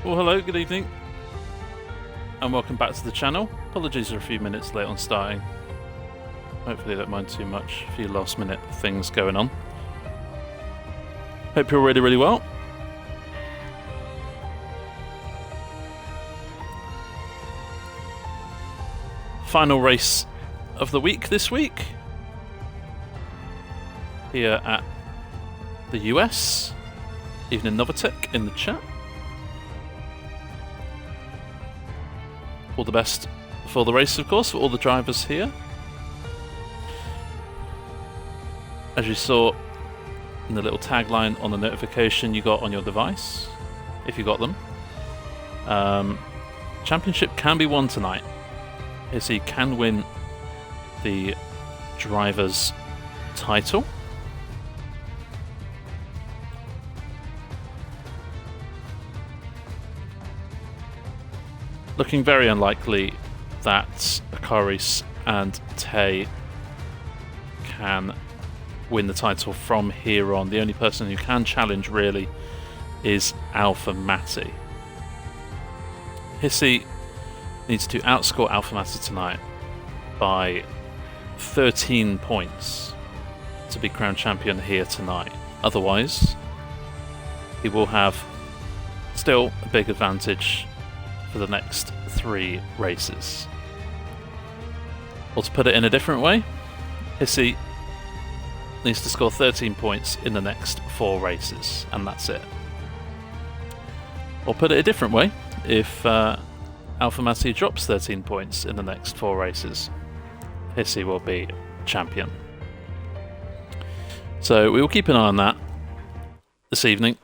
Well, hello, good evening, and welcome back to the channel. Apologies for a few minutes late on starting. Hopefully you don't mind too much, a few last minute things going on. Hope you're really well. Final race of the week this week, here at the US. Evening Novatech in the chat. All the best for the race, of course, for all the drivers here. As you saw in the little tagline on the notification you got on your device, if you got them, championship can be won tonight. So you can win the driver's title. Looking very unlikely that Akaris and Tay can win the title from here on. The only person who can challenge really is Alpha Matti. Hissy needs to outscore Alpha Matti tonight by 13 points to be crowned champion here tonight. Otherwise, he will have still a big advantage for the next 3 races. Or to put it in a different way, Hissy needs to score 13 points in the next 4 races, and that's it. Or put it a different way, if Alpha Matti drops 13 points in the next 4 races, Hissy will be champion. So we will keep an eye on that this evening.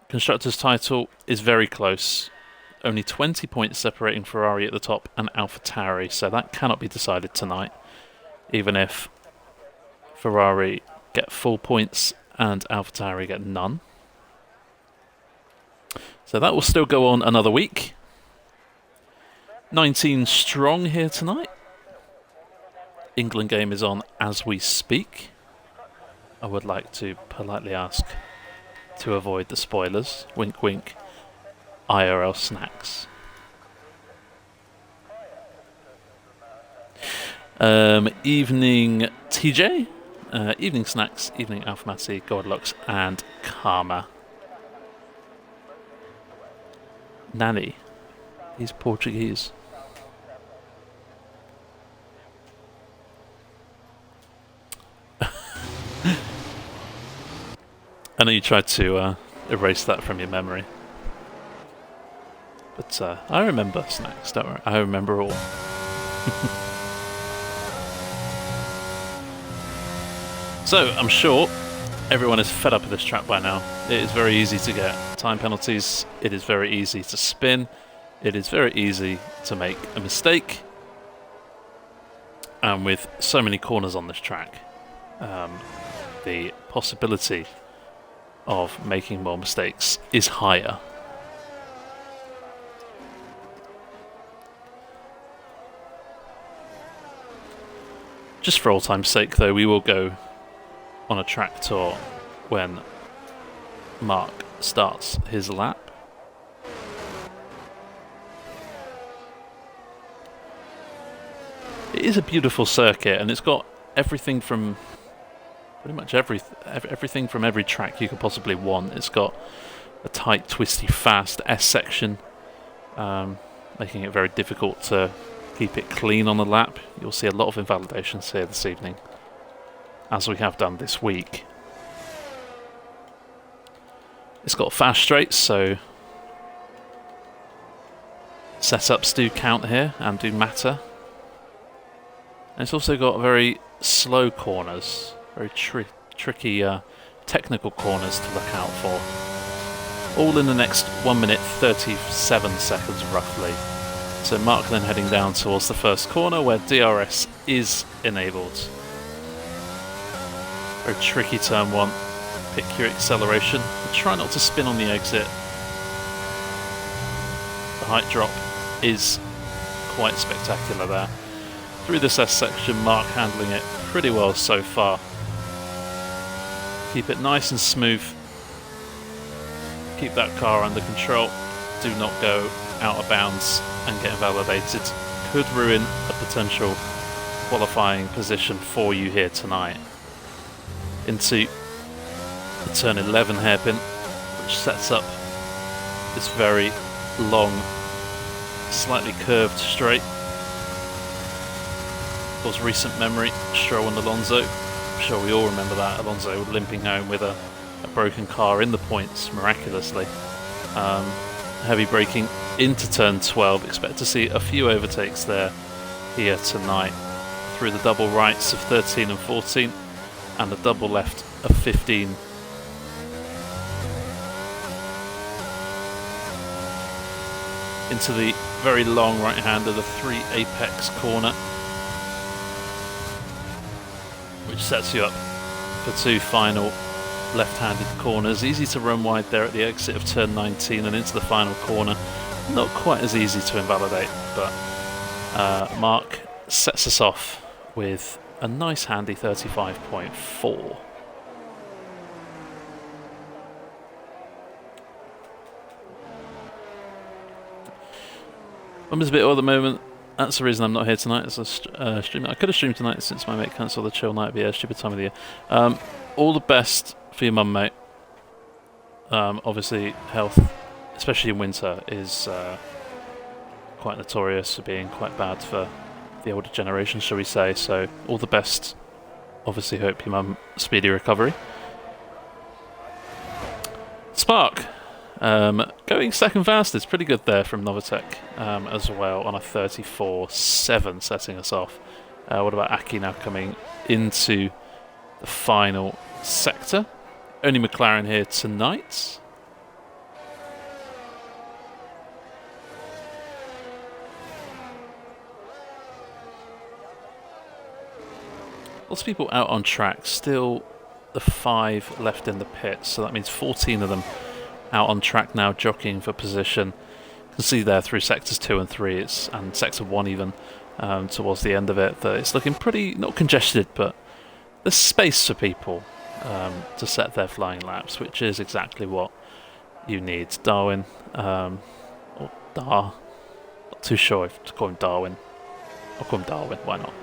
Constructors' title is very close. Only 20 points separating Ferrari at the top and AlphaTauri, so that cannot be decided tonight, even if Ferrari get full points and AlphaTauri get none. So that will still go on another week. 19 strong here tonight. England game is on as we speak. I would like to politely ask to avoid the spoilers. Wink wink. IIRL snacks. Evening TJ, evening snacks, evening Alpha Matti, Godlocks, and Karma. Nanny, he's Portuguese. I know you tried to erase that from your memory. But I remember snacks, don't worry. I remember all. So, I'm sure everyone is fed up of this track by now. It is very easy to get time penalties. It is very easy to spin. It is very easy to make a mistake. And with so many corners on this track, the possibility of making more mistakes is higher. Just for old time's sake, though, we will go on a track tour when Mark starts his lap. It is a beautiful circuit, and it's got everything from pretty much everything from every track you could possibly want. It's got a tight, twisty, fast S section, making it very difficult to keep it clean on the lap. You'll see a lot of invalidations here this evening, as we have done this week. It's got fast straights, so setups do count here and do matter. And it's also got very slow corners, very tricky technical corners to look out for. All in the next 1 minute 37 seconds roughly. So Mark then heading down towards the first corner where DRS is enabled. Very tricky turn 1. Pick your acceleration. Try not to spin on the exit. The height drop is quite spectacular there. Through this S section, Mark handling it pretty well so far. Keep it nice and smooth. Keep that car under control. do not go out of bounds and get invalidated, could ruin a potential qualifying position for you here tonight. Into the turn 11 hairpin, which sets up this very long, slightly curved straight. Of course, recent memory, Stroll and Alonso. I'm sure we all remember that. Alonso limping home with a broken car in the points, miraculously. Heavy braking into turn 12. Expect to see a few overtakes there here tonight through the double rights of 13 and 14 and the double left of 15. Into the very long right hand of the 3 apex corner, which sets you up for 2 final left-handed corners. Easy to run wide there at the exit of turn 19 and into the final corner. Not quite as easy to invalidate, but Mark sets us off with a nice handy 35.4. I'm just a bit old at the moment. That's the reason I'm not here tonight. It's a stream. I could have streamed tonight since my mate cancelled the chill night. But yeah, stupid time of the year. All the best for your mum, mate. Obviously, health, especially in winter, is quite notorious for being quite bad for the older generation, shall we say. So, all the best. Obviously, hope your mum speedy recovery. Spark. Going second fastest, pretty good there from Novatek as well on a 34.7, setting us off. What about Aki now coming into the final sector? Only McLaren here tonight. Lots of people out on track, still the 5 left in the pits, so that means 14 of them out on track now, jockeying for position. You can see there through sectors 2 and 3, and sector 1 even, towards the end of it, that it's looking pretty, not congested, but there's space for people to set their flying laps, which is exactly what you need. Darwin, or Dar, not too sure if to call him Darwin. I'll call him Darwin, why not?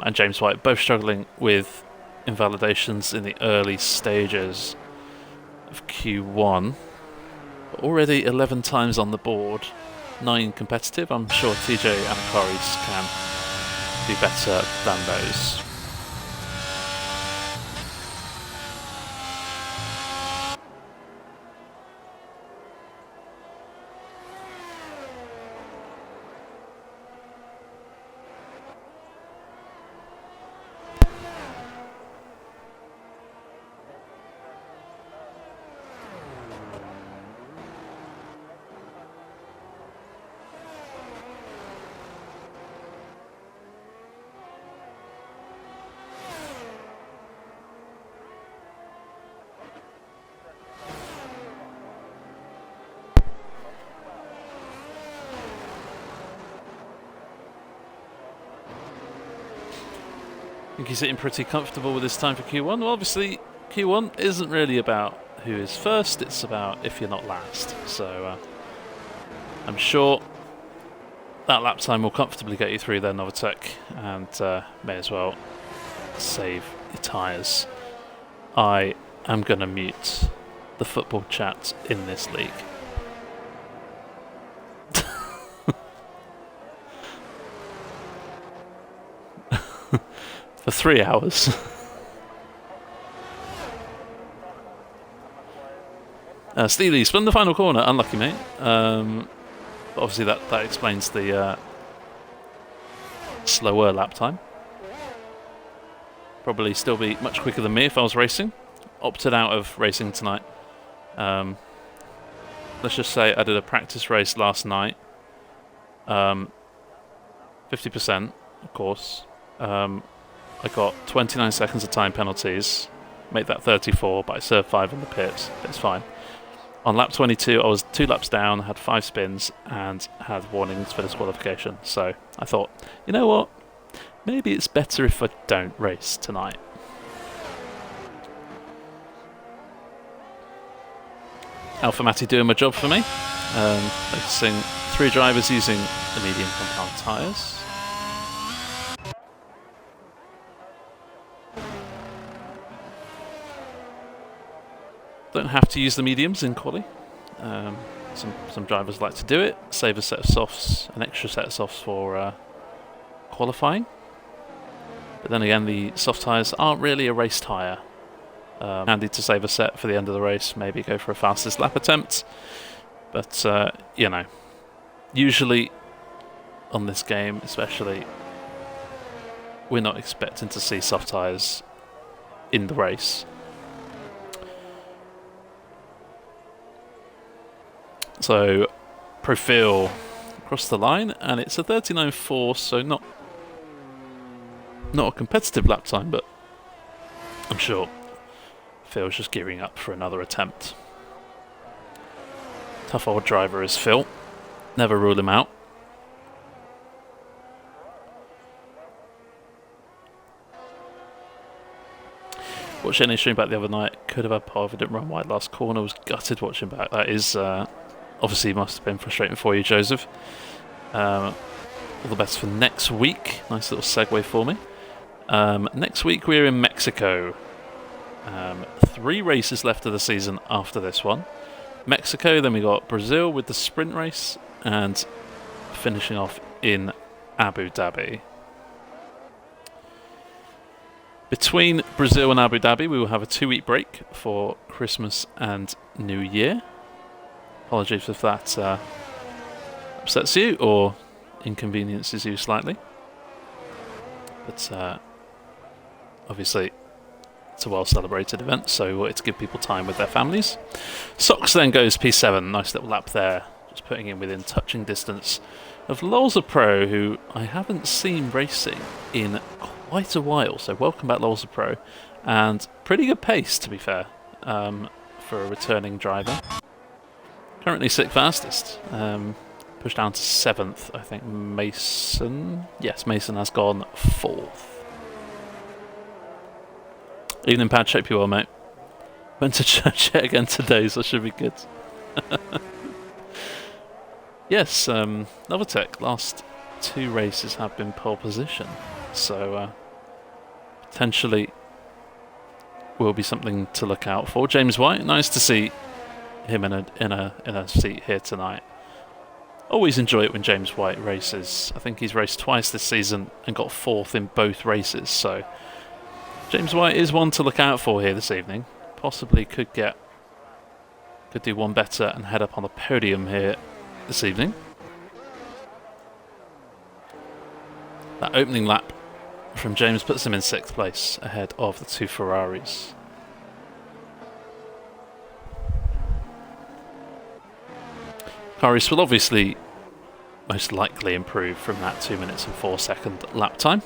And James White, both struggling with invalidations in the early stages of Q1. Already 11 times on the board, 9 competitive. I'm sure TJ and Corey's can do better than those. I think he's sitting pretty comfortable with his time for Q1. Well, obviously, Q1 isn't really about who is first, it's about if you're not last. So, I'm sure that lap time will comfortably get you through there, Novatek, and may as well save your tyres. I am going to mute the football chat in this league. For 3 hours. Steely spun the final corner, unlucky mate. Obviously that explains the slower lap time. Probably still be much quicker than me if I was racing. Opted out of racing tonight. Let's just say I did a practice race last night. 50%, of course. I got 29 seconds of time penalties, made that 34, but I served 5 in the pits. It's fine. On lap 22, I was 2 laps down, had 5 spins, and had warnings for disqualification. So I thought, you know what? Maybe it's better if I don't race tonight. Alpha Matty doing my job for me. Noticing 3 drivers using the medium compound tyres. Don't have to use the mediums in quali. Some drivers like to do it, save a set of softs, an extra set of softs for qualifying. But then again, the soft tyres aren't really a race tyre. Handy to save a set for the end of the race, maybe go for a fastest lap attempt. But, you know, usually on this game especially, we're not expecting to see soft tyres in the race. So, Profil across the line, and it's a 39.4, so not a competitive lap time, but I'm sure Phil's just gearing up for another attempt. Tough old driver is Phil. Never rule him out. Watched any stream back the other night. Could have had par if it didn't run wide last corner. Was gutted watching back. That is obviously must have been frustrating for you, Joseph. All the best for next week. Nice little segue for me. Next week we're in Mexico. 3 races left of the season after this one. Mexico, then we got Brazil with the sprint race, and finishing off in Abu Dhabi. Between Brazil and Abu Dhabi, we will have a 2-week break for Christmas and New Year. Apologies if that upsets you or inconveniences you slightly. But obviously, it's a well-celebrated event, so we wanted to give people time with their families. Sox then goes P7, nice little lap there, just putting him within touching distance of Lolza Pro, who I haven't seen racing in quite a while, so welcome back Lolza Pro, and pretty good pace to be fair, for a returning driver. Currently 6th fastest, pushed down to 7th, I think Mason, yes, Mason has gone 4th. Evening pad, shape you well, mate. Went to church yet again today, so should be good. Yes, Novatech, last 2 races have been pole position, so potentially will be something to look out for. James White, nice to see him in a seat here tonight. Always enjoy it when James White races. I think he's raced twice this season and got 4th in both races, so James White is one to look out for here this evening. Possibly could do one better and head up on the podium here this evening. That opening lap from James puts him in 6th place ahead of the 2 Ferraris. Karius will obviously most likely improve from that 2 minutes and 4 second lap time.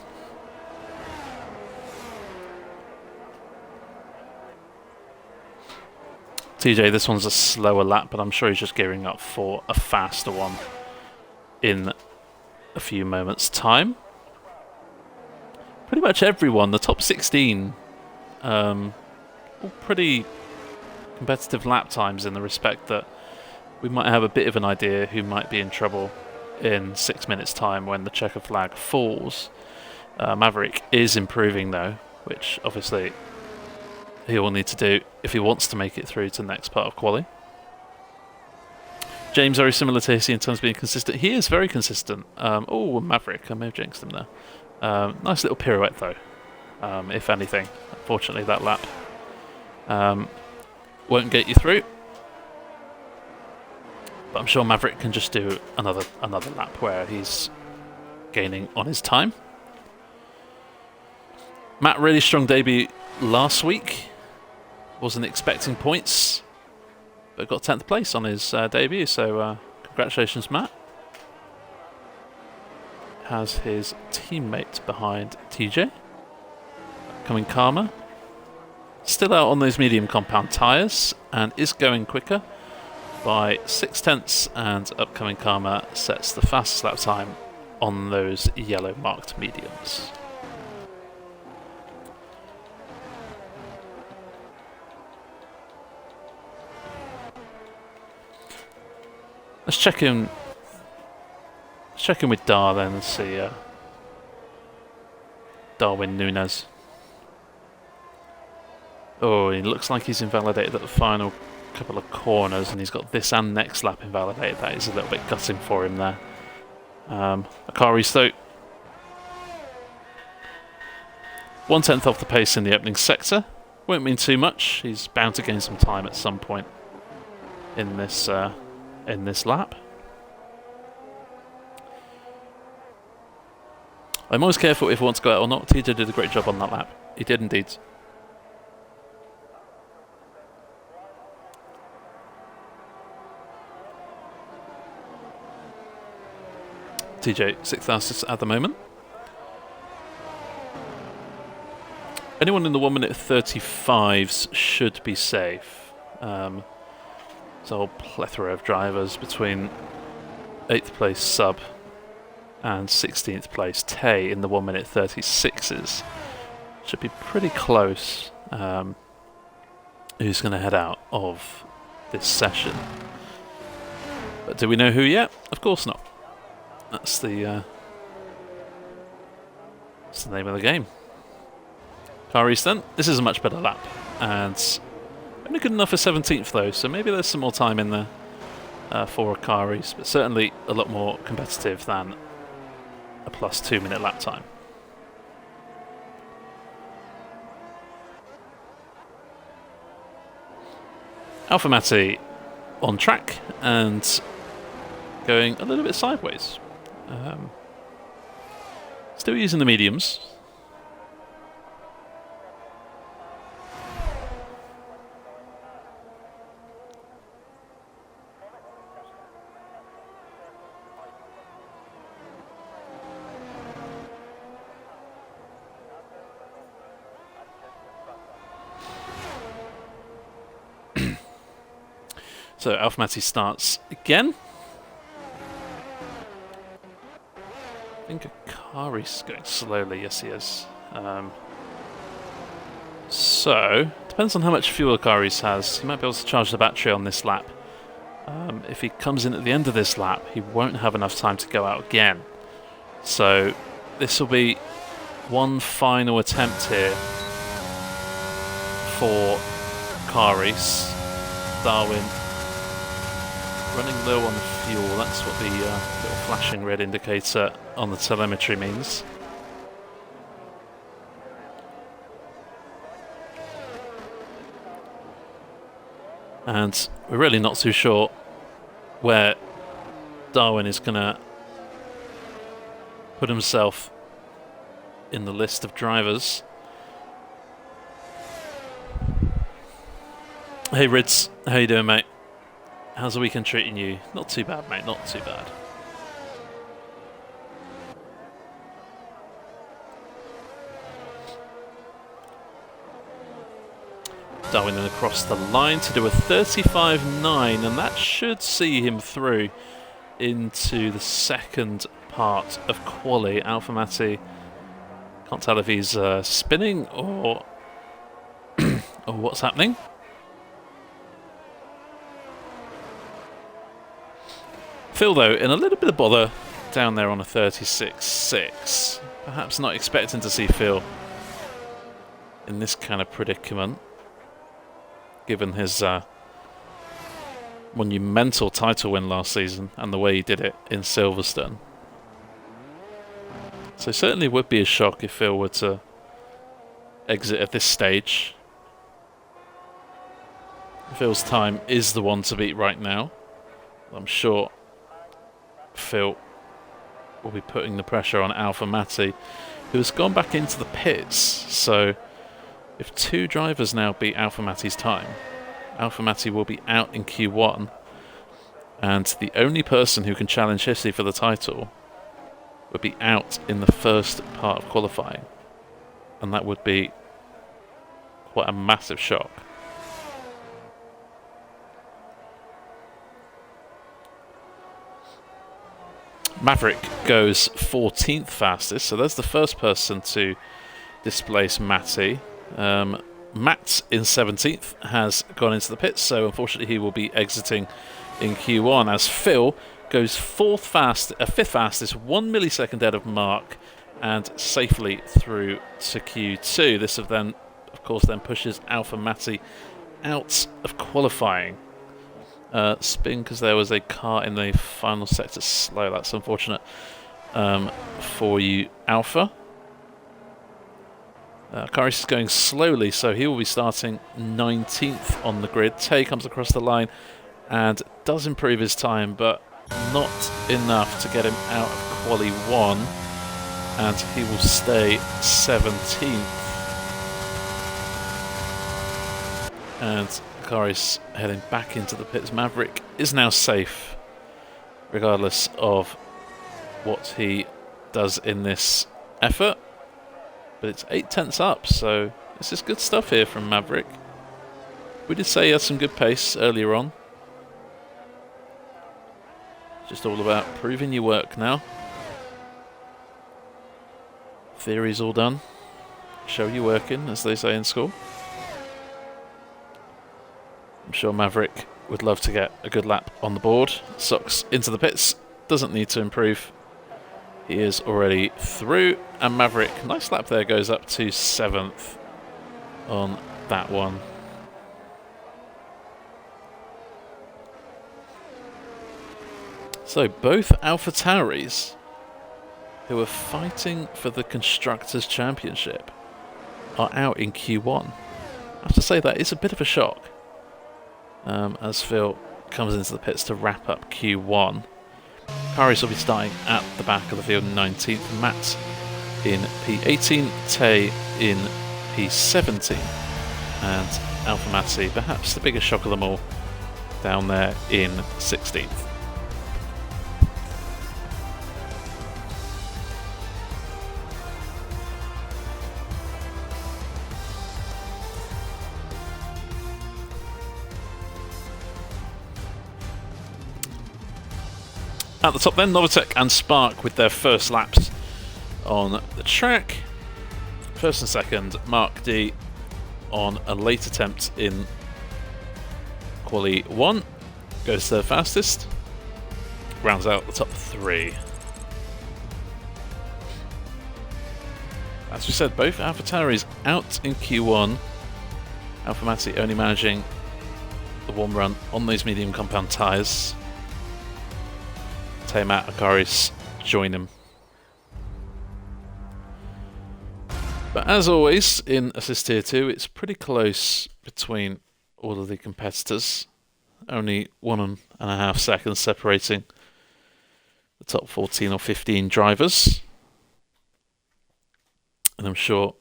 TJ, this one's a slower lap, but I'm sure he's just gearing up for a faster one in a few moments' time. Pretty much everyone, the top 16, all pretty competitive lap times in the respect that we might have a bit of an idea who might be in trouble in 6 minutes' time when the checker flag falls. Maverick is improving though, which obviously he will need to do if he wants to make it through to the next part of quali. James, very similar to Hissy in terms of being consistent. He is very consistent. Oh, Maverick, I may have jinxed him there. Nice little pirouette though, if anything. Unfortunately that lap won't get you through. But I'm sure Maverick can just do another lap where he's gaining on his time. Matt, really strong debut last week. Wasn't expecting points, but got 10th place on his debut, so congratulations, Matt. Has his teammate behind TJ. Coming Karma. Still out on those medium compound tyres and is going quicker by 0.6, and upcoming Karma sets the fastest lap time on those yellow marked mediums. Let's check in. Let's check in with Dar then and see Darwin Núñez. Oh, it looks like he's invalidated at the final couple of corners, and he's got this and next lap invalidated. That is a little bit gutting for him there. A car restart. 1/10 off the pace in the opening sector. Won't mean too much. He's bound to gain some time at some point in this lap. I'm always careful if I want to go out or not. TJ did a great job on that lap. He did indeed. TJ 6th fastest at the moment. Anyone in the 1 minute 35s should be safe. There's a whole plethora of drivers between 8th place Sub and 16th place Tay in the 1 minute 36s. Should be pretty close. Who's going to head out of this session? But do we know who yet? Of course not. That's the name of the game. Car restart. This is a much better lap, and only good enough for 17th though, so maybe there's some more time in there for a car race, but certainly a lot more competitive than a plus 2 minute lap time. Alfa Mati on track and going a little bit sideways. Still using the mediums. So Alfa Mati starts again. I think a car is going slowly. Yes, he is. So depends on how much fuel Karis has. He might be able to charge the battery on this lap. If he comes in at the end of this lap, he won't have enough time to go out again. So this will be one final attempt here for Karis. Darwin running low on fuel. That's what the little flashing red indicator on the telemetry means. And we're really not too sure where Darwin is going to put himself in the list of drivers. Hey Rids, how you doing, mate? How's the weekend treating you? Not too bad, mate, not too bad. Darwin then across the line to do a 35.9, and that should see him through into the second part of quali. Alfa Mati, can't tell if he's spinning or or what's happening. Phil, though, in a little bit of bother down there on a 36.6. Perhaps not expecting to see Phil in this kind of predicament, given his monumental title win last season and the way he did it in Silverstone. So certainly would be a shock if Phil were to exit at this stage. Phil's time is the one to beat right now. I'm sure Phil will be putting the pressure on Alfa Mati, who has gone back into the pits. So if two drivers now beat Alfa Mati's time, Alfa Mati will be out in Q1, and the only person who can challenge Hissy for the title would be out in the first part of qualifying, and that would be quite a massive shock. Maverick goes 14th fastest, so there's the first person to displace Mati. Matt in 17th has gone into the pits, so unfortunately he will be exiting in Q1 as Phil goes fifth fastest, 1 millisecond ahead of Mark, and safely through to Q2. This of course, pushes Alpha Matti out of qualifying. Spin because there was a car in the final sector slow. That's unfortunate for you, Alpha. Karis is going slowly, so he will be starting 19th on the grid. Tay comes across the line and does improve his time, but not enough to get him out of Quali 1, and he will stay 17th. And Karis heading back into the pits. Maverick is now safe, regardless of what he does in this effort. But it's 8 tenths up, so this is good stuff here from Maverick. We did say he had some good pace earlier on. Just all about proving your work now. Theory's all done. Show you working, as they say in school. I'm sure Maverick would love to get a good lap on the board. Socks into the pits. Doesn't need to improve. He is already through. And Maverick, nice lap there, goes up to 7th on that one. So both AlphaTauris, who are fighting for the Constructors' Championship, are out in Q1. I have to say that is a bit of a shock. As Phil comes into the pits to wrap up Q1. Karis will be starting at the back of the field in 19th, Matt in P18, Tay in P17, and Alpha Matti, perhaps the biggest shock of them all, down there in 16th. At the top then, Novatec and Spark with their first laps on the track. First and second, Mark D on a late attempt in Quali 1. Goes third fastest. Rounds out the top 3. As we said, both AlphaTauris out in Q1. Alpha Matti only managing the one run on those medium compound tyres. Matt and Karis join him. But as always in Assist Tier 2, it's pretty close between all of the competitors. Only 1.5 seconds separating the top 14 or 15 drivers. And I'm sure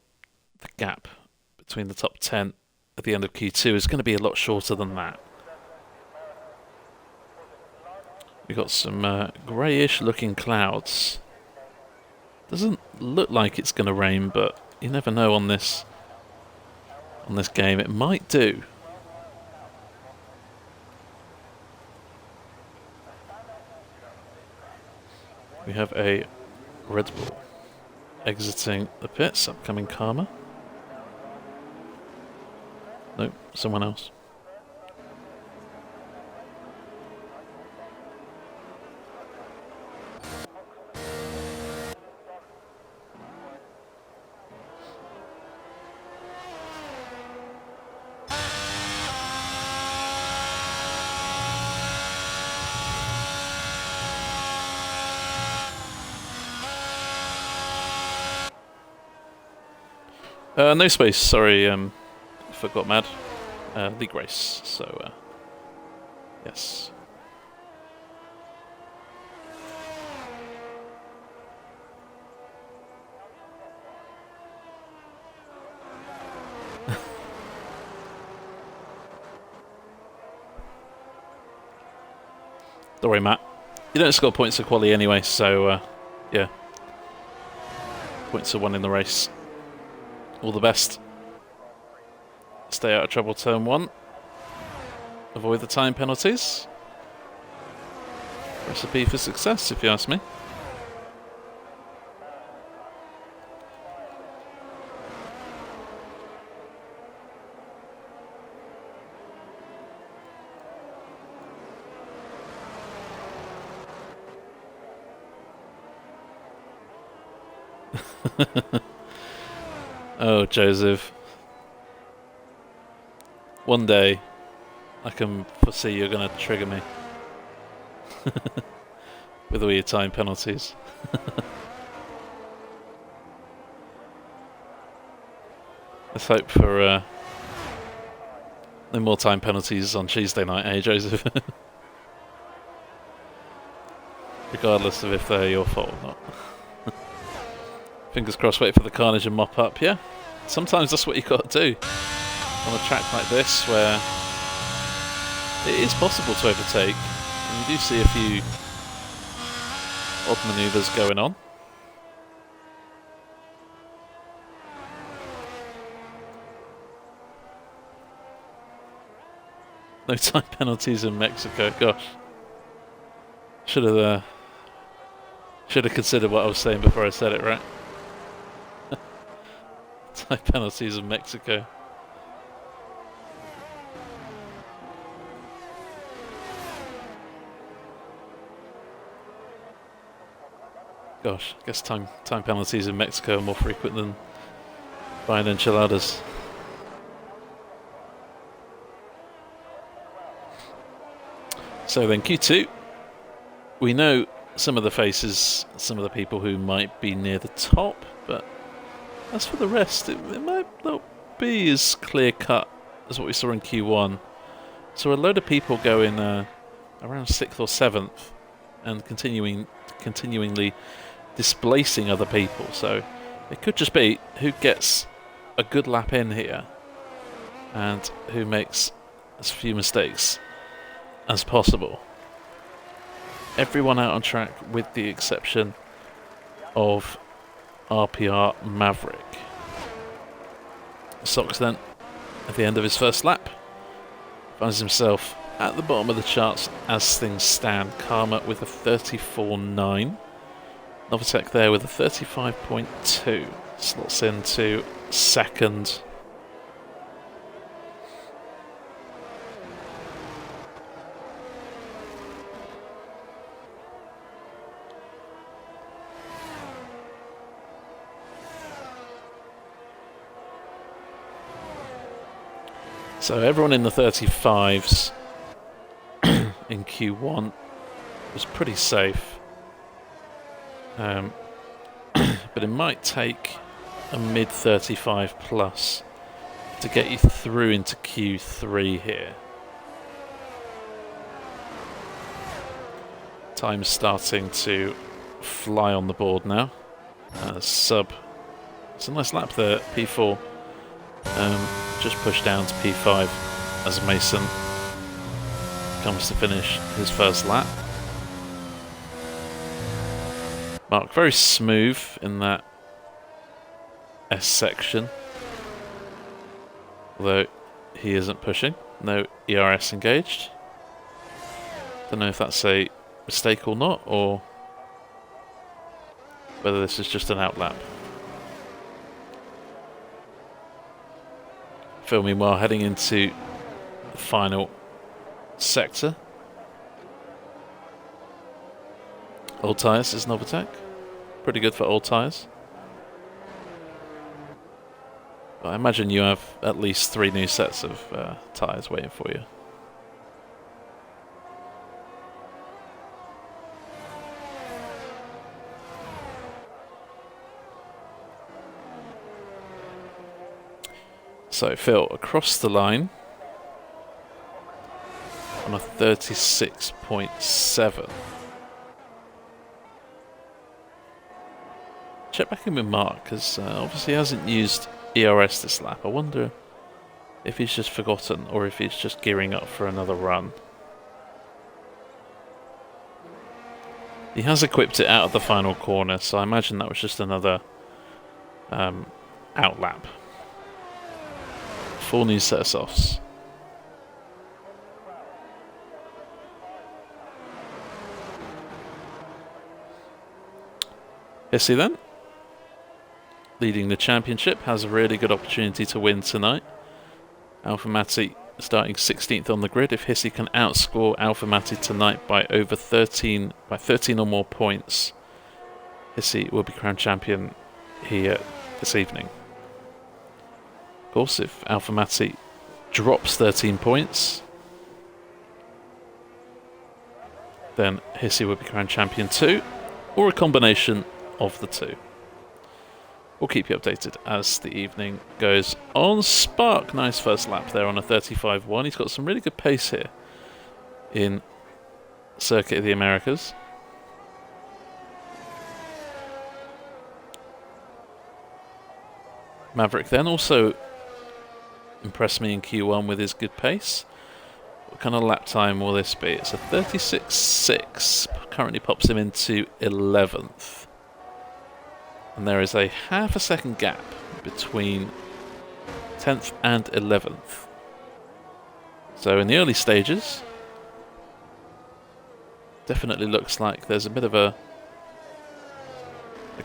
the gap between the top 10 at the end of Q2 is going to be a lot shorter than that. We've got some greyish looking clouds. Doesn't look like it's going to rain, but you never know on this game. It might do. We have a Red Bull exiting the pits, upcoming Karma. Nope, someone else. No space, sorry, forgot mad. League race, so yes. Don't worry, Matt. You don't score points for quali anyway, so yeah. Points are won in the race. All the best. Stay out of trouble turn 1. Avoid the time penalties. Recipe for success, if you ask me. Oh, Joseph. One day, I can foresee you're going to trigger me. With all your time penalties. Let's hope for no more time penalties on Tuesday night, eh, Joseph? Regardless of if they're your fault or not. Fingers crossed, wait for the carnage and mop up, yeah? Sometimes that's what you've got to do. On a track like this, where it is possible to overtake, and you do see a few odd manoeuvres going on. No time penalties in Mexico, gosh. Should have considered what I was saying before I said it, right? Time penalties in Mexico. Gosh, I guess time penalties in Mexico are more frequent than buying enchiladas. So then Q2, we know some of the faces, some of the people who might be near the top, but as for the rest, it might not be as clear cut as what we saw in Q1. So a load of people going around 6th or 7th and continuingly displacing other people. So it could just be who gets a good lap in here and who makes as few mistakes as possible. Everyone out on track with the exception of RPR Maverick. Socks then, at the end of his first lap, finds himself at the bottom of the charts as things stand. Karma with a 34.9. Novatech there with a 35.2. Slots into second. So everyone in the 35s in Q1 was pretty safe. But it might take a mid 35 plus to get you through into Q3 here. Time's starting to fly on the board now. It's a nice lap there, P4. Just pushed down to P5 as Mason comes to finish his first lap. Mark very smooth in that S section, although he isn't pushing. No ERS engaged. Don't know if that's a mistake or not, or whether this is just an outlap. Phil, meanwhile, heading into the final sector. Old tyres is Novatech. Pretty good for old tyres. But I imagine you have at least 3 new sets of tyres waiting for you. So Phil, across the line on a 36.7. Check back in with Mark, because obviously he hasn't used ERS this lap. I wonder if he's just forgotten or if he's just gearing up for another run. He has equipped it out of the final corner, so I imagine that was just another outlap. 4 new set of softs. Hissy then, leading the championship, has a really good opportunity to win tonight. Alpha Matti starting 16th on the grid. If Hissy can outscore Alpha Matti tonight by 13 or more points, Hissy will be crowned champion here this evening. Of course, if Alpha Mati drops 13 points, then Hissy would be crowned champion too, or a combination of the two. We'll keep you updated as the evening goes on. Spark, nice first lap there on a 35.1. He's got some really good pace here in Circuit of the Americas. Maverick then also impressed me in Q1 with his good pace. What kind of lap time will this be? It's a 36.6. Currently pops him into 11th. And there is a half a second gap between 10th and 11th. So in the early stages, definitely looks like there's a bit of a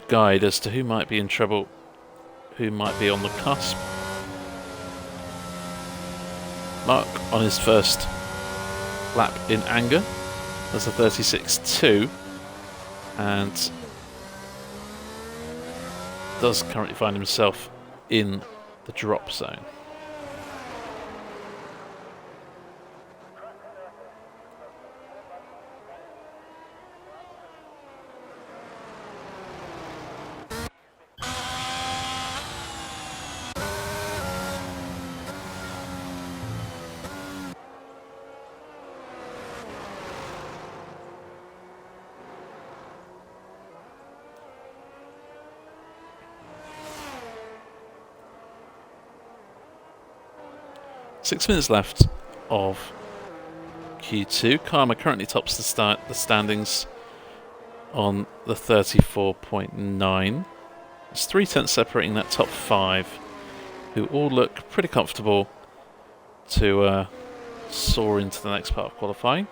guide as to who might be in trouble, who might be on the cusp. Mark on his first lap in anger. There's a 36.2 and does currently find himself in the drop zone. Six minutes left of Q2. Karma currently tops the standings on the 34.9. There's 3/10 separating that top 5, who all look pretty comfortable to soar into the next part of qualifying.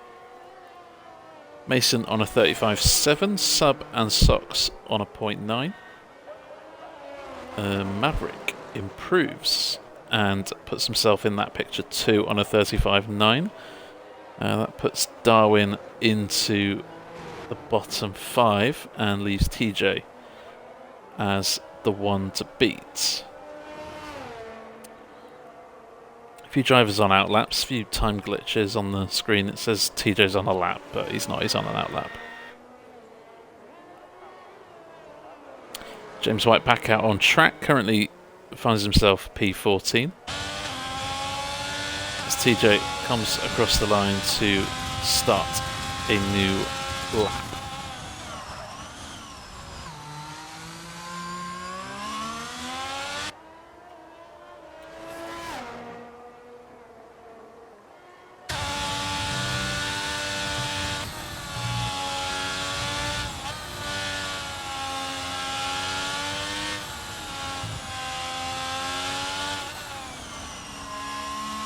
Mason on a 35.7, Sub and Sox on a 0.9. Maverick improves and puts himself in that picture too on a 35.9. That puts Darwin into the bottom 5 and leaves TJ as the one to beat. A few drivers on outlaps, a few time glitches on the screen. It says TJ's on a lap, but he's not, he's on an outlap. James White back out on track, currently finds himself P14 as TJ comes across the line to start a new lap.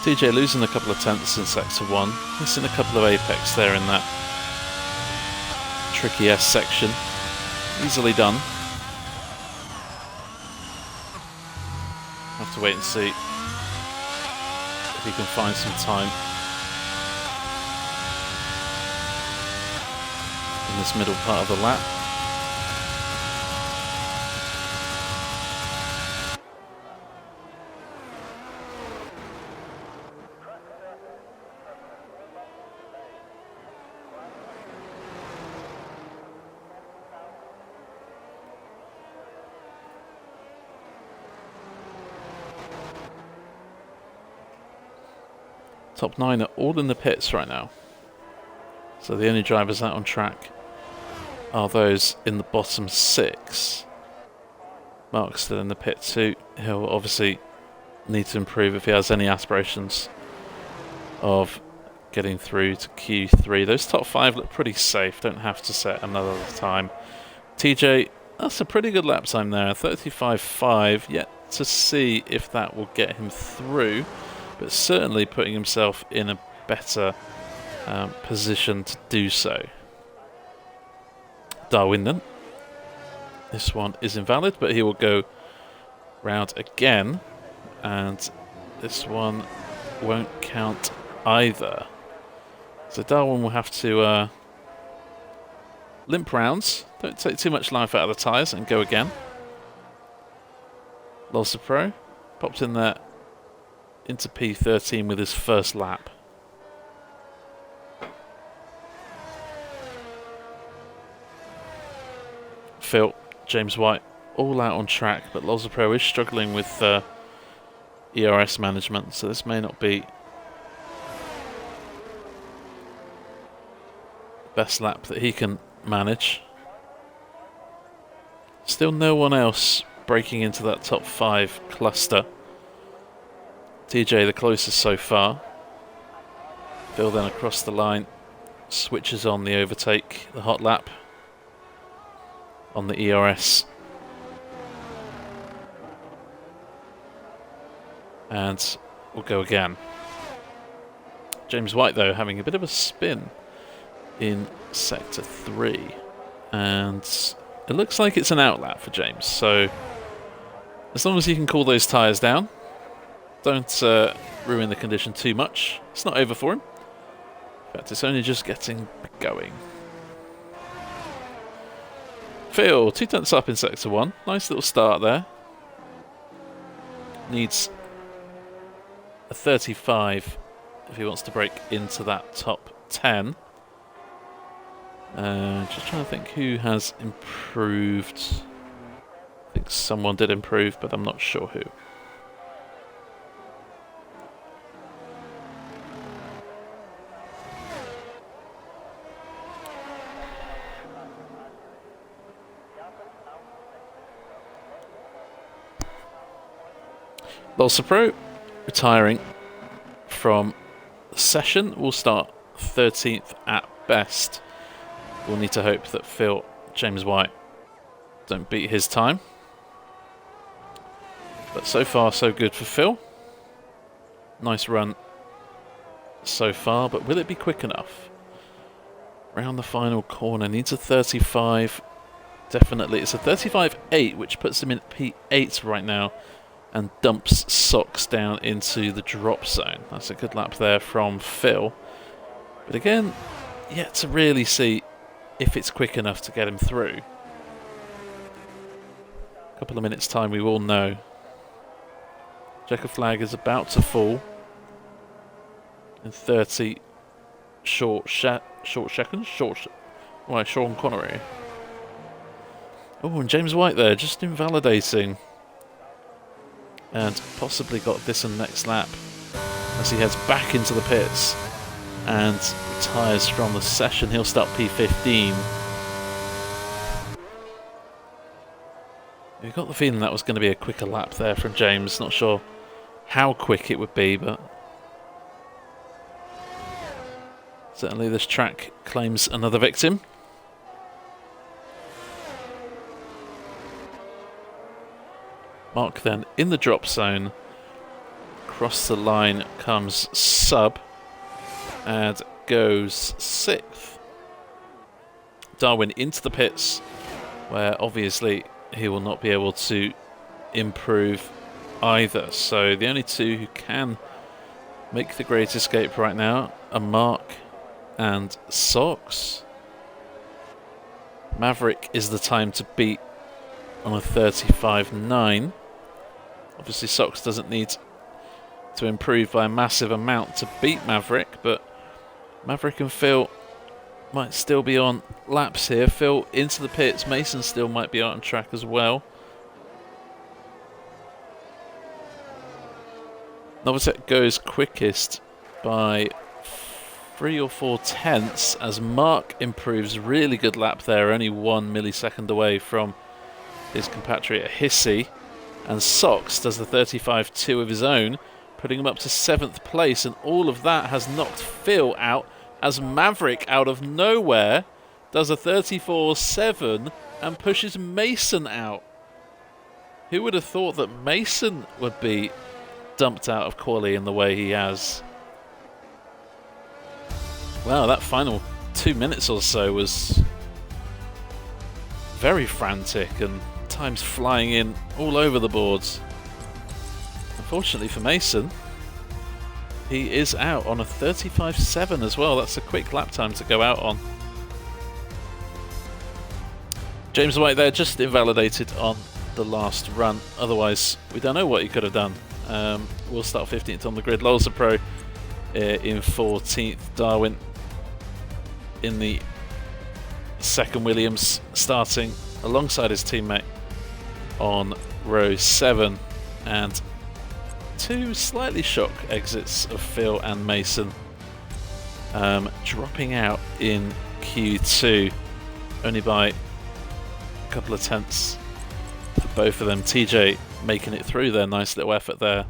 TJ losing a couple of tenths in sector 1, missing a couple of apex there in that tricky S section. Easily done. Have to wait and see if he can find some time in this middle part of the lap. Top 9 are all in the pits right now. So the only drivers out on track are those in the bottom 6. Mark's still in the pit too. He'll obviously need to improve if he has any aspirations of getting through to Q3. Those top 5 look pretty safe. Don't have to set another time. TJ, that's a pretty good lap time there. 35.5. Yet to see if that will get him through. But certainly putting himself in a better position to do so. Darwin then. This one is invalid, but he will go round again. And this one won't count either. So Darwin will have to limp rounds. Don't take too much life out of the tyres and go again. Lots of Pro popped in there into P13 with his first lap. Phil, James White, all out on track, but Loza Pro is struggling with ERS management, so this may not be the best lap that he can manage. Still no one else breaking into that top 5 cluster. TJ the closest so far. Phil then across the line, switches on the overtake, the hot lap on the ERS. And we'll go again. James White though having a bit of a spin in sector 3, and it looks like it's an out lap for James, so as long as he can cool those tyres down, don't ruin the condition too much. It's not over for him. In fact, it's only just getting going. Phil, 2 tenths up in sector 1. Nice little start there. Needs a 35 if he wants to break into that top 10. Just trying to think who has improved. I think someone did improve, but I'm not sure who. Losa Pro retiring from the session. Will start 13th at best. We'll need to hope that Phil, James White don't beat his time. But so far so good for Phil. Nice run so far, but will it be quick enough? Round the final corner, needs a 35. Definitely, it's a 35.8, which puts him in P8 right now and dumps Socks down into the drop zone. That's a good lap there from Phil. But again, yet to really see if it's quick enough to get him through. A couple of minutes time we will know. Checker flag is about to fall in 30 short seconds. Right, Sean Connery. Oh, and James White there, just invalidating. And possibly got this in the next lap as he heads back into the pits and retires from the session. He'll start P15. We got the feeling that was going to be a quicker lap there from James. Not sure how quick it would be, but certainly this track claims another victim. Mark then in the drop zone. Across the line comes Sub and goes 6th. Darwin into the pits, where obviously he will not be able to improve either. So the only two who can make the great escape right now are Mark and Socks. Maverick is the time to beat on a 35.9. Obviously Socks doesn't need to improve by a massive amount to beat Maverick, but Maverick and Phil might still be on laps here. Phil into the pits. Mason still might be out on track as well. Novatek goes quickest by 3 or 4 tenths as Mark improves. Really good lap there, only 1 millisecond away from his compatriot Hissy. And Socks does the 35.2 of his own, putting him up to 7th place, and all of that has knocked Phil out as Maverick out of nowhere does a 34.7 and pushes Mason out. Who would have thought that Mason would be dumped out of quali in the way he has? Wow, that final 2 minutes or so was very frantic and times flying in all over the boards. Unfortunately for Mason, he is out on a 35.7 as well. That's a quick lap time to go out on. James White there just invalidated on the last run. Otherwise, we don't know what he could have done. We'll start 15th on the grid. Lols Pro in 14th. Darwin in the second. Williams starting alongside his teammate on row 7. And two slightly shock exits of Phil and Mason dropping out in Q2 only by a couple of tenths for both of them. TJ making it through there. Nice little effort there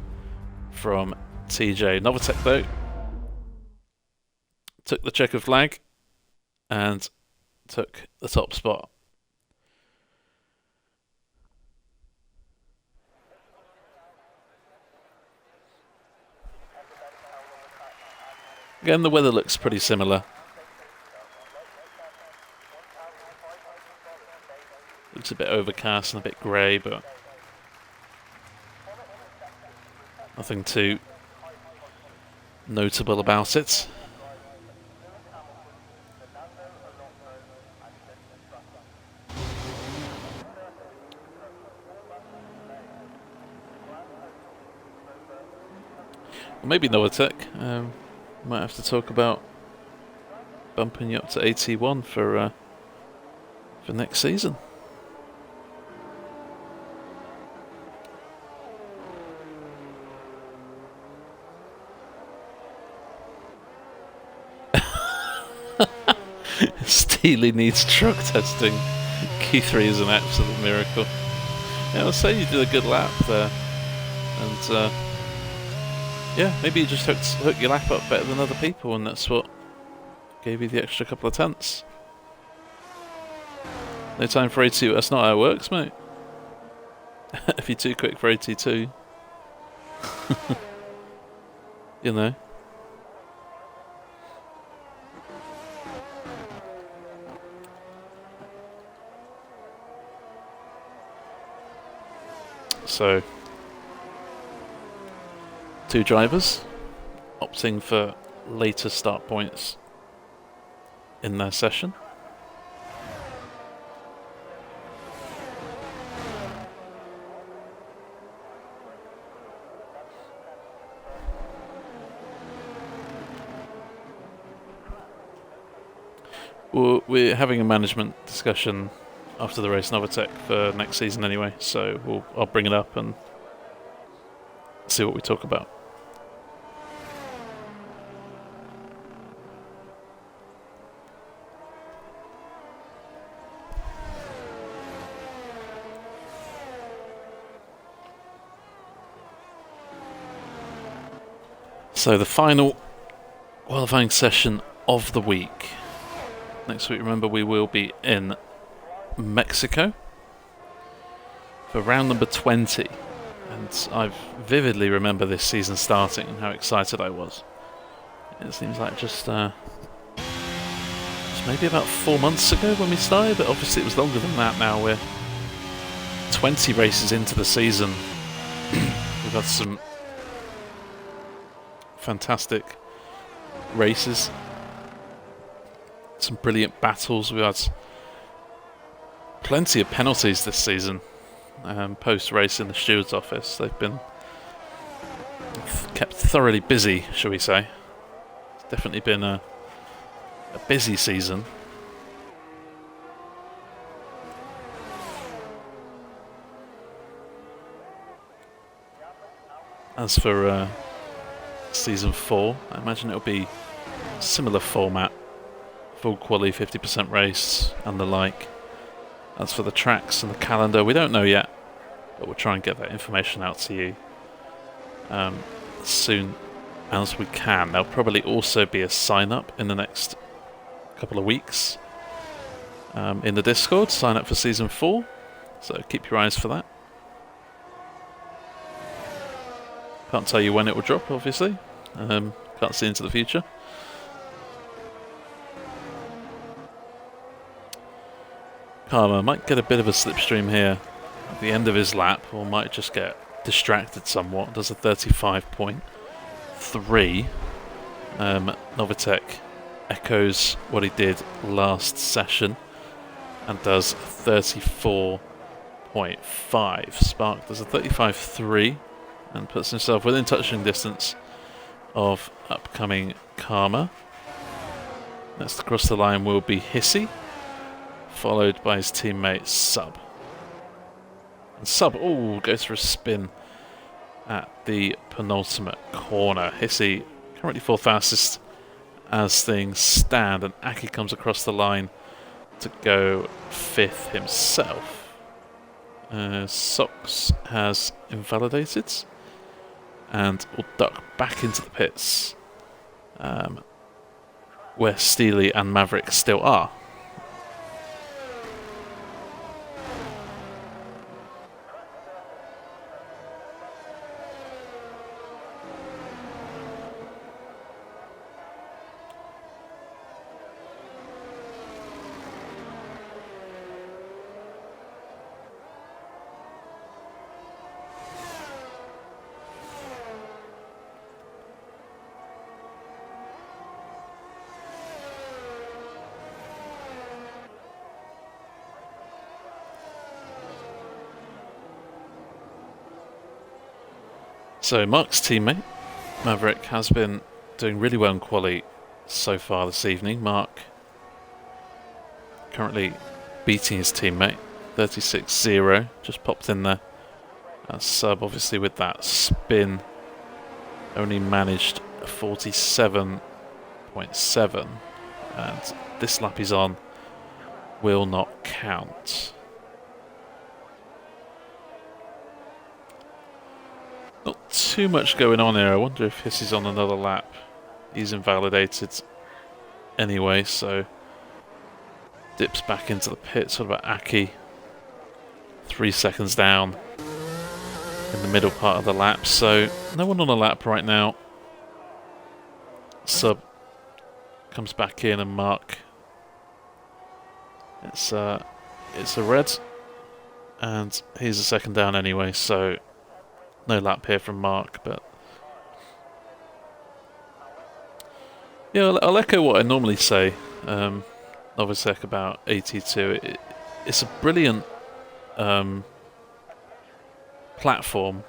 from TJ. Novotek though took the checker flag and took the top spot. Again, the weather looks pretty similar. Looks a bit overcast and a bit grey, but nothing too notable about it. Well, maybe Novotek. Might have to talk about bumping you up to AT1 for next season. Steely needs truck testing. Q3 is an absolute miracle. Yeah, I was saying you did a good lap there, and yeah, maybe you just hooked your lap up better than other people, and that's what gave you the extra couple of tenths. No time for AT2. That's not how it works, mate. If you're too quick for AT2, you know. So, two drivers opting for later start points in their session. Well, we're having a management discussion after the race, Novotek, for next season anyway, so I'll bring it up and see what we talk about. So the final qualifying session of the week. Next week, remember, we will be in Mexico for round number 20. And I vividly remember this season starting and how excited I was. It seems like just maybe about 4 months ago when we started, but obviously it was longer than that now. We're 20 races into the season. We've had some fantastic races, some brilliant battles. We've had plenty of penalties this season. Post-race in the steward's office, they've been kept thoroughly busy, shall we say. It's definitely been a busy season. As for season 4, I imagine it'll be similar format, full quali, 50% race and the like. As for the tracks and the calendar, we don't know yet, but we'll try and get that information out to you as soon as we can. There'll probably also be a sign up in the next couple of weeks in the Discord. Sign up for season 4, so keep your eyes for that. Can't tell you when it will drop, obviously. Can't see into the future. Karma might get a bit of a slipstream here at the end of his lap, or might just get distracted somewhat. Does a 35.3. Novotek echoes what he did last session and does 34.2. 35.5. Spark does a 35.3 and puts himself within touching distance of upcoming Karma. Next to cross the line will be Hissy, followed by his teammate Sub. And Sub, goes for a spin at the penultimate corner. Hissy currently 4th fastest as things stand, and Aki comes across the line to go 5th himself. Sox has invalidated and will duck back into the pits, where Steely and Maverick still are. So Mark's teammate, Maverick, has been doing really well in quali so far this evening. Mark currently beating his teammate, 36-0, just popped in there. Sub, obviously, with that spin, only managed 47.7, and this lap he's on will not count. Not too much going on here. I wonder if Hissy's on another lap. He's invalidated anyway, so dips back into the pits. What about Aki? 3 seconds down in the middle part of the lap, so no one on a lap right now. Sub comes back in, and Mark. It's a red, and he's a second down anyway, so no lap here from Mark, but yeah, I'll echo what I normally say. Obviously, about AT2. It's a brilliant platform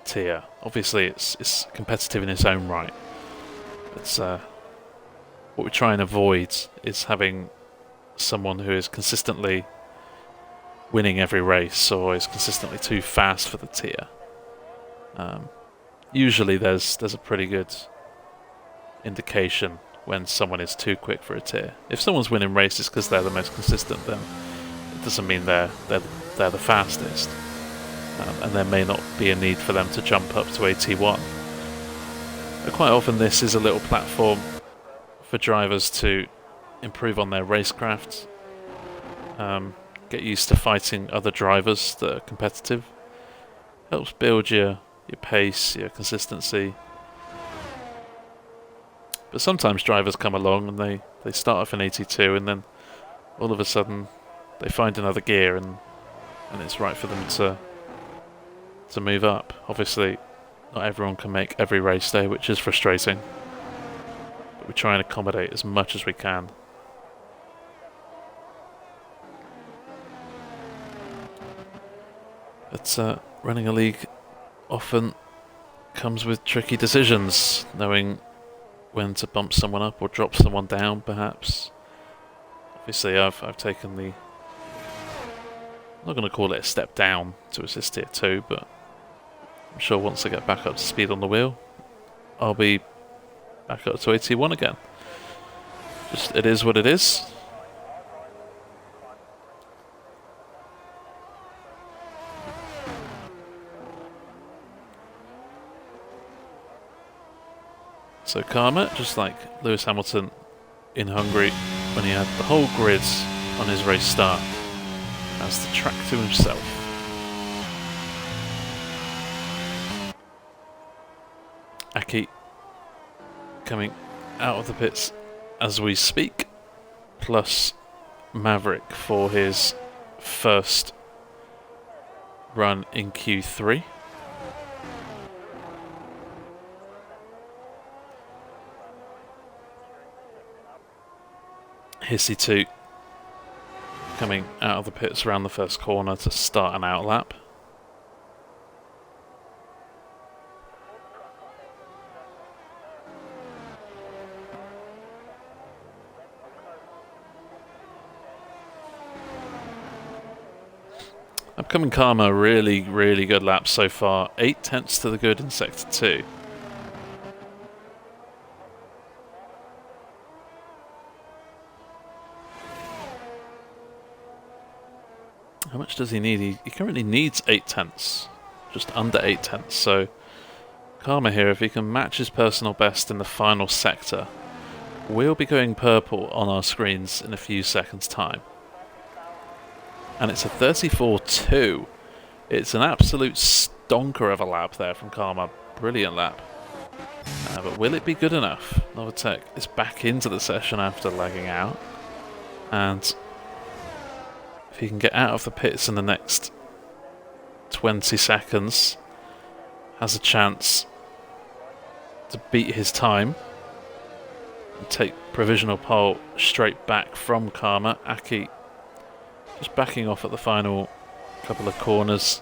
tier. Obviously, it's competitive in its own right. It's what we try and avoid is having someone who is consistently winning every race or is consistently too fast for the tier. Usually there's a pretty good indication when someone is too quick for a tier. If someone's winning races because they're the most consistent, then it doesn't mean they're the fastest. And there may not be a need for them to jump up to AT1. But quite often this is a little platform for drivers to improve on their racecraft, get used to fighting other drivers that are competitive. Helps build your pace, your consistency. But sometimes drivers come along and they start off in 82 and then all of a sudden they find another gear and it's right for them to move up. Obviously, not everyone can make every race day, which is frustrating. But we try and accommodate as much as we can. But running a league often comes with tricky decisions, knowing when to bump someone up or drop someone down, perhaps. Obviously, I've taken the... I'm not going to call it a step down to assist tier 2, but I'm sure once I get back up to speed on the wheel, I'll be back up to AT1 again. Just, it is what it is. So Karma, just like Lewis Hamilton in Hungary when he had the whole grid on his race start, has the track to himself. Aki coming out of the pits as we speak, plus Maverick for his first run in Q3. Hissy 2 coming out of the pits around the first corner to start an out lap. Upcoming Karma, really, really good lap so far. 8 tenths to the good in Sector 2. How much does he need? He currently needs 8 tenths. Just under 8 tenths. So, Karma here, if he can match his personal best in the final sector, we'll be going purple on our screens in a few seconds' time. And it's a 34.2. It's an absolute stonker of a lap there from Karma. Brilliant lap. But will it be good enough? Novatech is back into the session after lagging out. And if he can get out of the pits in the next 20 seconds, has a chance to beat his time and take provisional pole straight back from Karma. Aki just backing off at the final couple of corners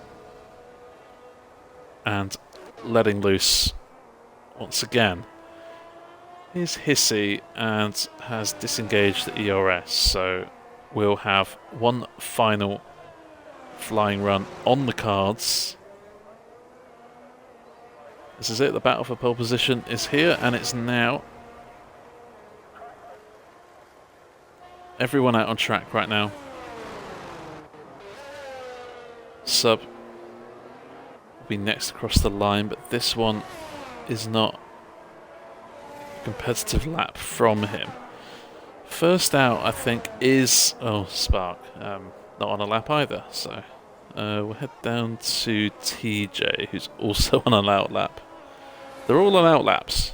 and letting loose once again is Hissy and has disengaged the ERS, so we'll have one final flying run on the cards. This is it, the battle for pole position is here, and it's now. Everyone out on track right now. Sub will be next across the line, but this one is not a competitive lap from him. First out, I think, is Spark. Not on a lap either, so we'll head down to TJ, who's also on an out lap. They're all on out laps.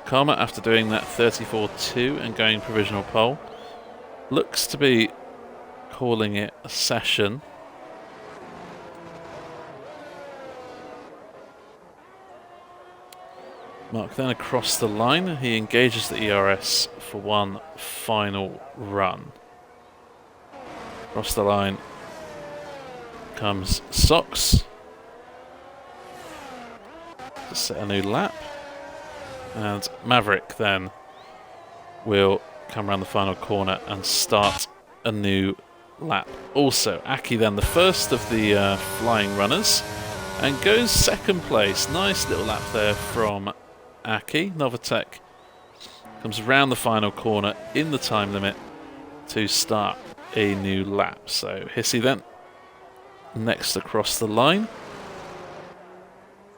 Karma, after doing that 34.2 and going provisional pole, looks to be calling it a session. Mark then across the line. He engages the ERS for one final run. Across the line comes Socks to set a new lap. And Maverick then will come around the final corner and start a new lap. Also, Aki then the first of the flying runners and goes second place. Nice little lap there from Aki. Novatech comes around the final corner in the time limit to start a new lap. So Hissy then next across the line.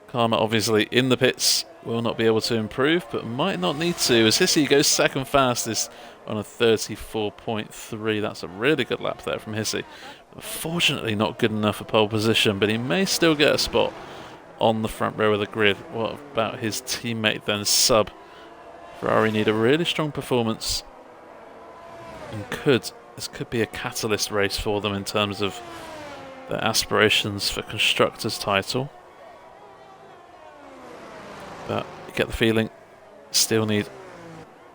Karma obviously in the pits, will not be able to improve, but might not need to, as Hissy goes second fastest on a 34.3. That's a really good lap there from Hissy. Unfortunately not good enough for pole position, but he may still get a spot on the front row of the grid. What about his teammate then, Sub? Ferrari need a really strong performance, and this could be a catalyst race for them in terms of their aspirations for Constructors' title. But you get the feeling still need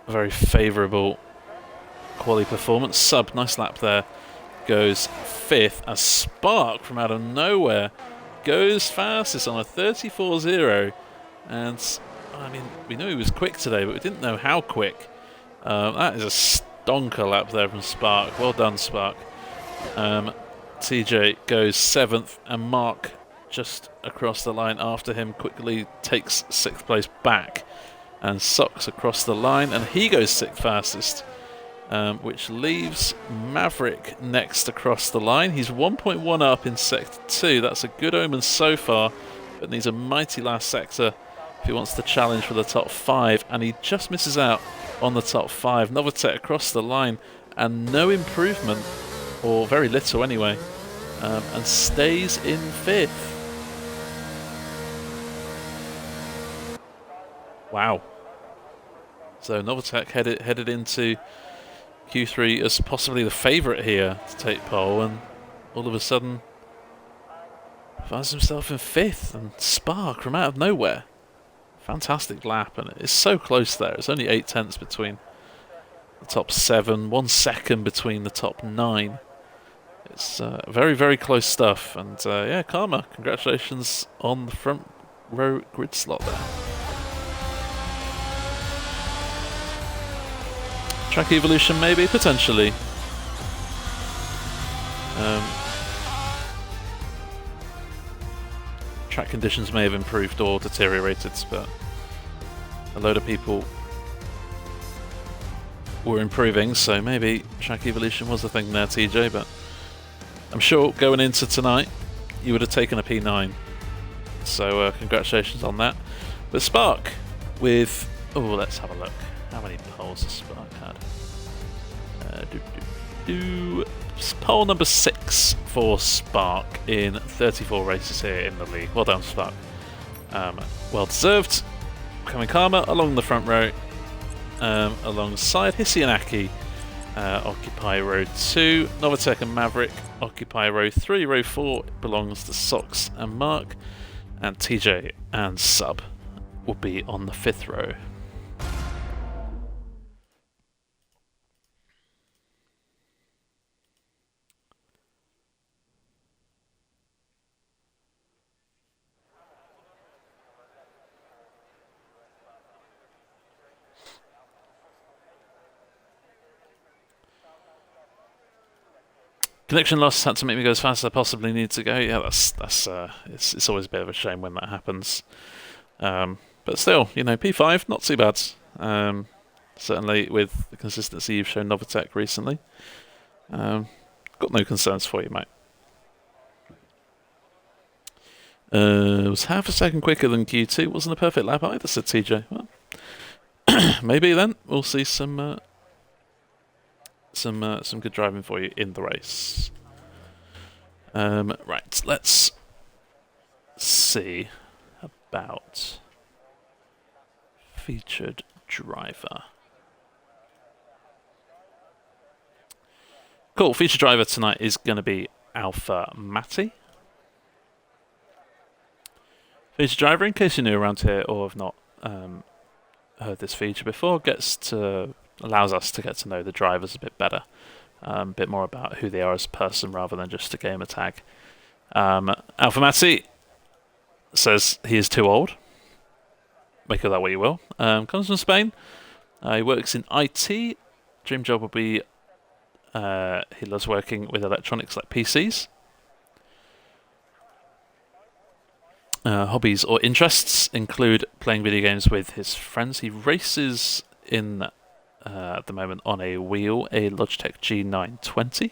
a very favourable quali performance. Sub, nice lap there, goes fifth as Spark from out of nowhere goes fastest on a 34.0. And I mean, we knew he was quick today, but we didn't know how quick. That is a stonker lap there from Spark. Well done, Spark. TJ goes 7th, and Mark just across the line after him quickly takes 6th place back, and Socks across the line, and he goes 6th fastest, which leaves Maverick next across the line. He's 1.1 up in Sector 2. That's a good omen so far, but needs a mighty last sector if he wants to challenge for the top 5, and he just misses out on the top 5. Novatech across the line, and no improvement, or very little anyway, and stays in 5th. Wow. So Novatech headed into Q3 as possibly the favourite here to take pole, and all of a sudden finds himself in 5th, and Spark from out of nowhere. Fantastic lap, and it's so close there. It's only 8 tenths between the top 7, 1 second between the top 9. It's very, very close stuff. And yeah, Karma, congratulations on the front row grid slot there. Track evolution, maybe, potentially. Track conditions may have improved or deteriorated, but a load of people were improving, so maybe track evolution was the thing there, TJ, but I'm sure going into tonight you would have taken a P9, so congratulations on that. But Spark with, oh, let's have a look. How many poles has Spark had? Pole number 6 for Spark in 34 races here in the league. Well done, Spark. Well deserved. Coming Karma along the front row, alongside Hissi and Aki, occupy row 2. Novatech and Maverick occupy row 3. Row 4 belongs to Sox and Mark, and TJ and Sub will be on the 5th row. Connection loss had to make me go as fast as I possibly need to go. Yeah, it's always a bit of a shame when that happens. But still, you know, P5, not too bad. Certainly with the consistency you've shown Novatech recently. Got no concerns for you, mate. It was half a second quicker than Q2. Wasn't a perfect lap either, said TJ. Well, maybe then we'll see some good driving for you in the race. Right, let's see about featured driver. Cool, featured driver tonight is going to be Alpha Matty. Featured driver, in case you're new around here or have not heard this feature before, allows us to get to know the drivers a bit better, a bit more about who they are as a person rather than just a gamer tag. Alpha Matty says he is too old. Make of that what you will. Comes from Spain. He works in IT. Dream job will be he loves working with electronics like PCs. Hobbies or interests include playing video games with his friends. He races in at the moment on a wheel, a Logitech G920.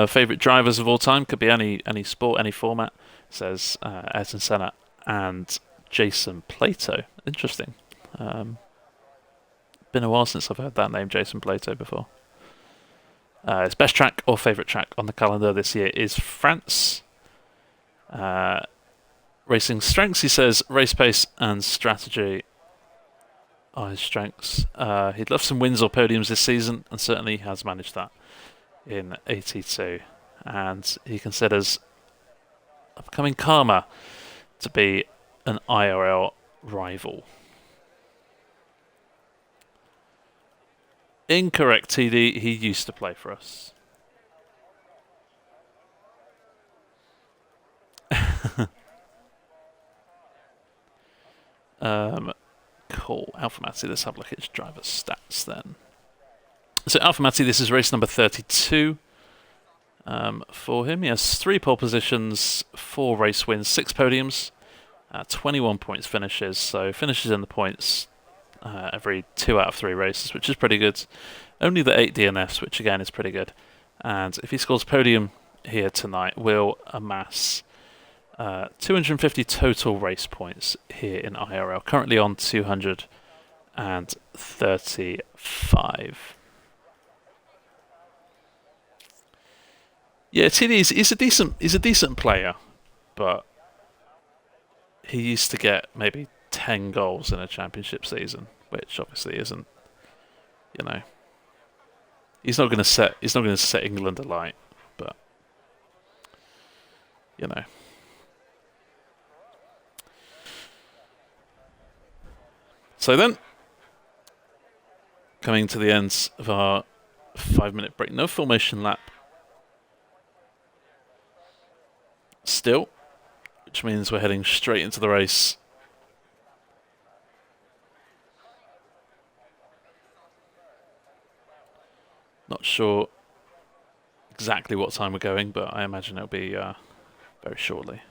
Favourite drivers of all time could be any sport, any format. Says Ayrton Senna and Jason Plato. Interesting. Been a while since I've heard that name, Jason Plato, before. His best track or favourite track on the calendar this year is France. Racing strengths, he says race pace and strategy are his strengths. He'd love some wins or podiums this season, and certainly has managed that in 82. And he considers upcoming Karma to be an IRL rival. Incorrect, TD. He used to play for us. Cool. Alpha Matty, let's have a look at his driver's stats then. So Alpha Matty, this is race number 32 for him. He has 3 pole positions, 4 race wins, 6 podiums, 21 points finishes. So finishes in the points every 2 out of 3 races, which is pretty good. Only the 8 DNFs, which again is pretty good. And if he scores podium here tonight, will amass 250 total race points here in IRL. Currently on 235. Yeah, TD he's a decent player, but he used to get maybe 10 goals in a championship season, which obviously isn't, you know, he's not going to set England alight, but you know. So then, coming to the end of our 5-minute break, no formation lap still, which means we're heading straight into the race. Not sure exactly what time we're going, but I imagine it'll be very shortly.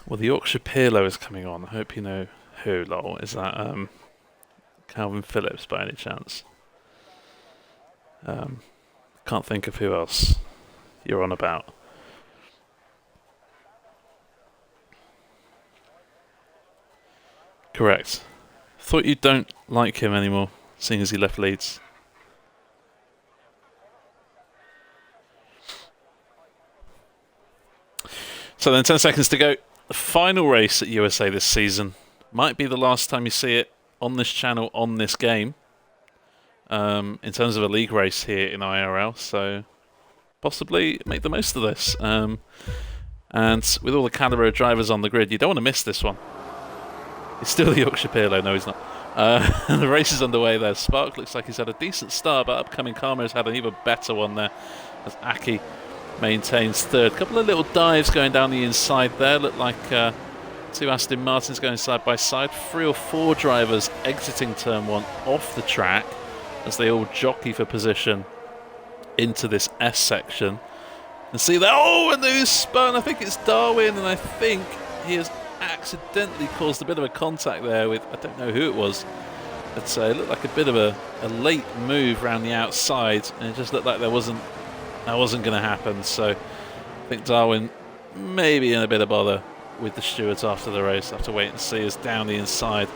Well, the Yorkshire Peerlow is coming on. I hope you know who, lol. Is that Calvin Phillips by any chance? Can't think of who else you're on about. Correct. Thought you don't like him anymore, seeing as he left Leeds. So then 10 seconds to go. The final race at USA this season. Might be the last time you see it on this channel, on this game. In terms of a league race here in IRL. So possibly make the most of this. And with all the calibre of drivers on the grid, you don't want to miss this one. He's still the Yorkshire Peerlow. No, he's not. The race is underway there. Spark looks like he's had a decent start, but upcoming Karma has had an even better one there as Aki maintains third. A couple of little dives going down the inside there. Look like two Aston Martins going side by side. 3 or 4 drivers exiting turn 1 off the track as they all jockey for position into this S section. And see that, oh, and who's spun? I think it's Darwin, and I think he has accidentally caused a bit of a contact there with, I don't know who it was, but it looked like a bit of a late move around the outside, and it just looked like that wasn't going to happen. So I think Darwin may be in a bit of bother with the stewards after the race. Have to wait and see as down the inside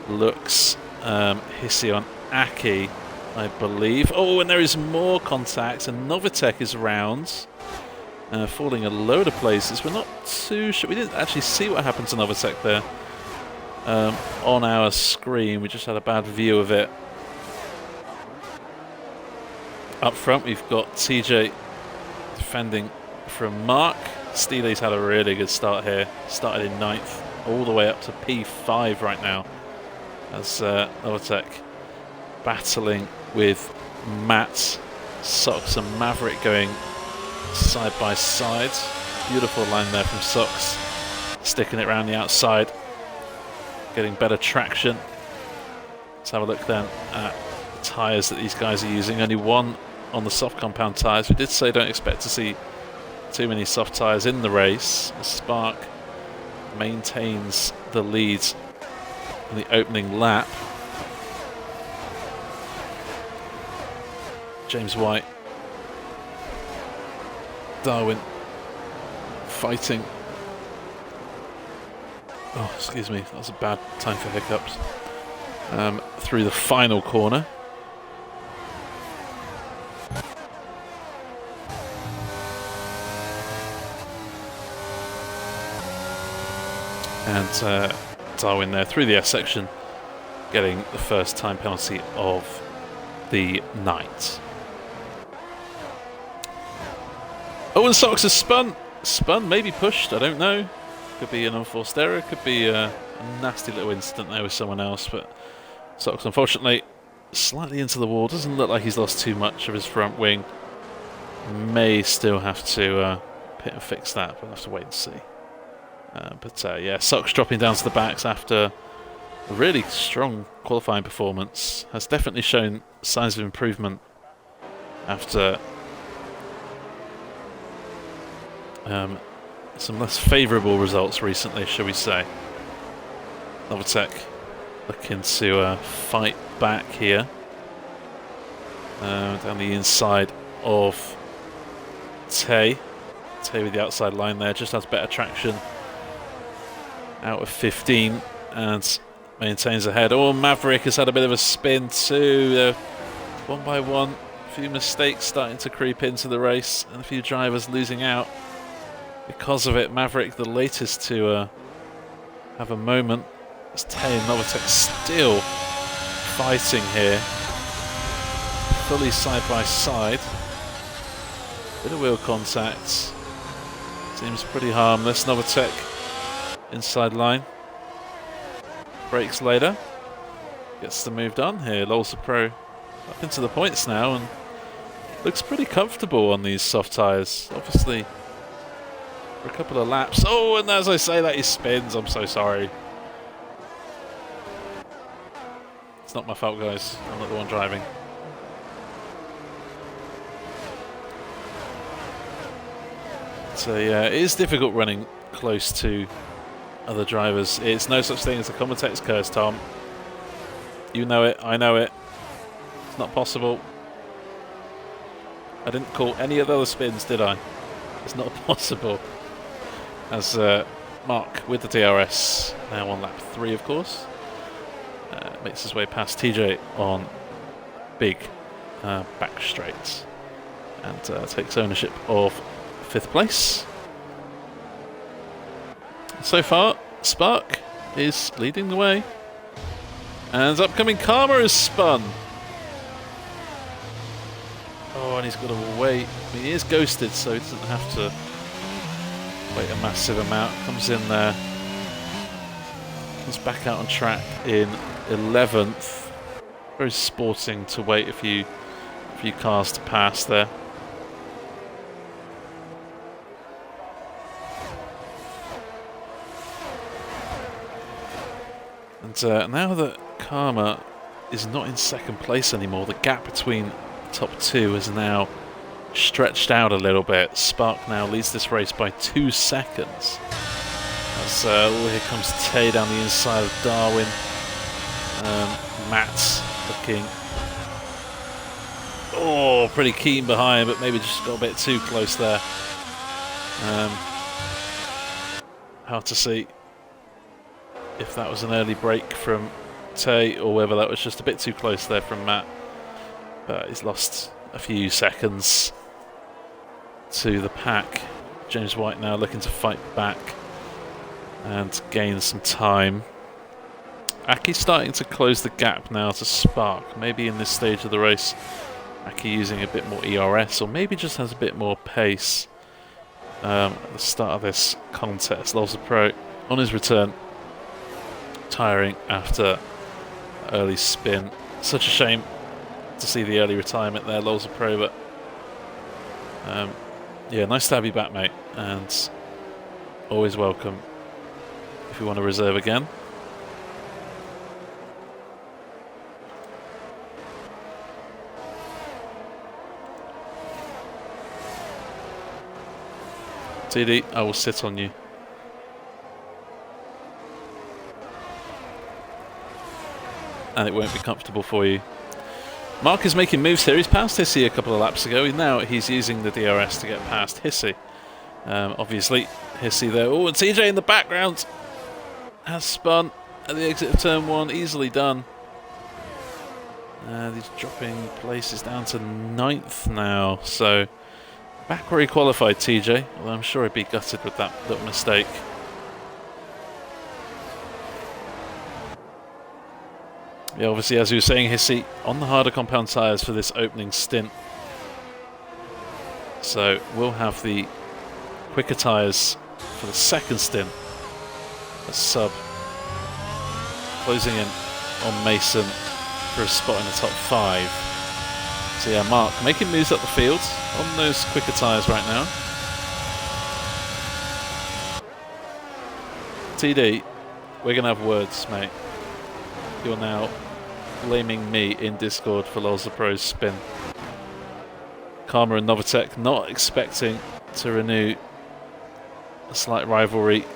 looks Hissy on Aki, I believe. Oh, and there is more contact, and Novitek is around. Falling a load of places. We're not too sure. We didn't actually see what happened to Novitek there on our screen. We just had a bad view of it. Up front, we've got TJ defending from Mark. Steely's had a really good start here. Started in 9th, all the way up to P5 right now. As Novitek battling with Matt, Socks and Maverick going side by side. Beautiful line there from Socks, sticking it around the outside, getting better traction. Let's have a look then at the tyres that these guys are using. Only one on the soft compound tyres. We did say don't expect to see too many soft tyres in the race. Spark maintains the lead in the opening lap. James White, Darwin fighting. Oh, excuse me, that was a bad time for hiccups. Through the final corner. And Darwin there through the S section, getting the first time penalty of the night. Oh, and Socks has spun. Spun, maybe pushed, I don't know. Could be an unforced error, could be a nasty little incident there with someone else, but Socks, unfortunately, slightly into the wall. Doesn't look like he's lost too much of his front wing. May still have to pit and fix that, but we'll have to wait and see. Yeah, Socks dropping down to the backs after a really strong qualifying performance. Has definitely shown signs of improvement after some less favourable results recently, shall we say. Novitek looking to fight back here. Down the inside of Tay. Tay with the outside line there, just has better traction. Out of 15 and maintains ahead. Oh, Maverick has had a bit of a spin too. One by one, a few mistakes starting to creep into the race and a few drivers losing out because of it. Maverick, the latest to have a moment. As Tay and Novitek still fighting here. Fully side by side. Bit of wheel contact. Seems pretty harmless. Novotech inside line. Brakes later. Gets the move done here. Lolsa Pro up into the points now and looks pretty comfortable on these soft tyres. Obviously, for a couple of laps. Oh, and as I say that, he spins. I'm so sorry. It's not my fault, guys. I'm not the one driving. So yeah, it is difficult running close to other drivers. It's no such thing as a commentator's curse, Tom. You know it, I know it. It's not possible. I didn't call any of the other spins, did I? It's not possible. As Mark with the DRS, now on lap 3, of course, makes his way past TJ on big back straight and takes ownership of 5th place. So far, Spark is leading the way. And upcoming Karma is spun. Oh, and he's got to wait. I mean, he is ghosted, so he doesn't have to wait a massive amount. Comes in there. Comes back out on track in 11th. Very sporting to wait a few cars to pass there. And now that Karma is not in 2nd place anymore, the gap between the top 2 is now stretched out a little bit. Spark now leads this race by 2 seconds. As here comes Tay down the inside of Darwin. Matt's looking pretty keen behind, but maybe just got a bit too close there. Hard to see if that was an early break from Tay or whether that was just a bit too close there from Matt. But he's lost a few seconds to the pack. James White now looking to fight back and gain some time. Aki's starting to close the gap now to Spark. Maybe in this stage of the race, Aki using a bit more ERS, or maybe just has a bit more pace at the start of this contest. Lolsa Pro on his return, tiring after early spin. Such a shame to see the early retirement there, Lolsa Pro, but yeah, nice to have you back, mate, and always welcome if you want to reserve again. TD, I will sit on you. And it won't be comfortable for you. Mark is making moves here. He's passed Hissy a couple of laps ago. Now he's using the DRS to get past Hissy. Obviously, Hissy there. Oh, and TJ in the background has spun at the exit of turn 1. Easily done. And he's dropping places down to 9th now. So, back where he qualified, TJ. Although I'm sure he'd be gutted with that little mistake. Yeah, obviously, as you were saying, Hissy on the harder compound tyres for this opening stint. So we'll have the quicker tyres for the second stint. A sub closing in on Mason for a spot in the top 5. So yeah, Mark making moves up the field on those quicker tyres right now. TD, we're going to have words, mate. You're now blaming me in Discord for Lolsa Pro's spin. Karma and Novotech not expecting to renew a slight rivalry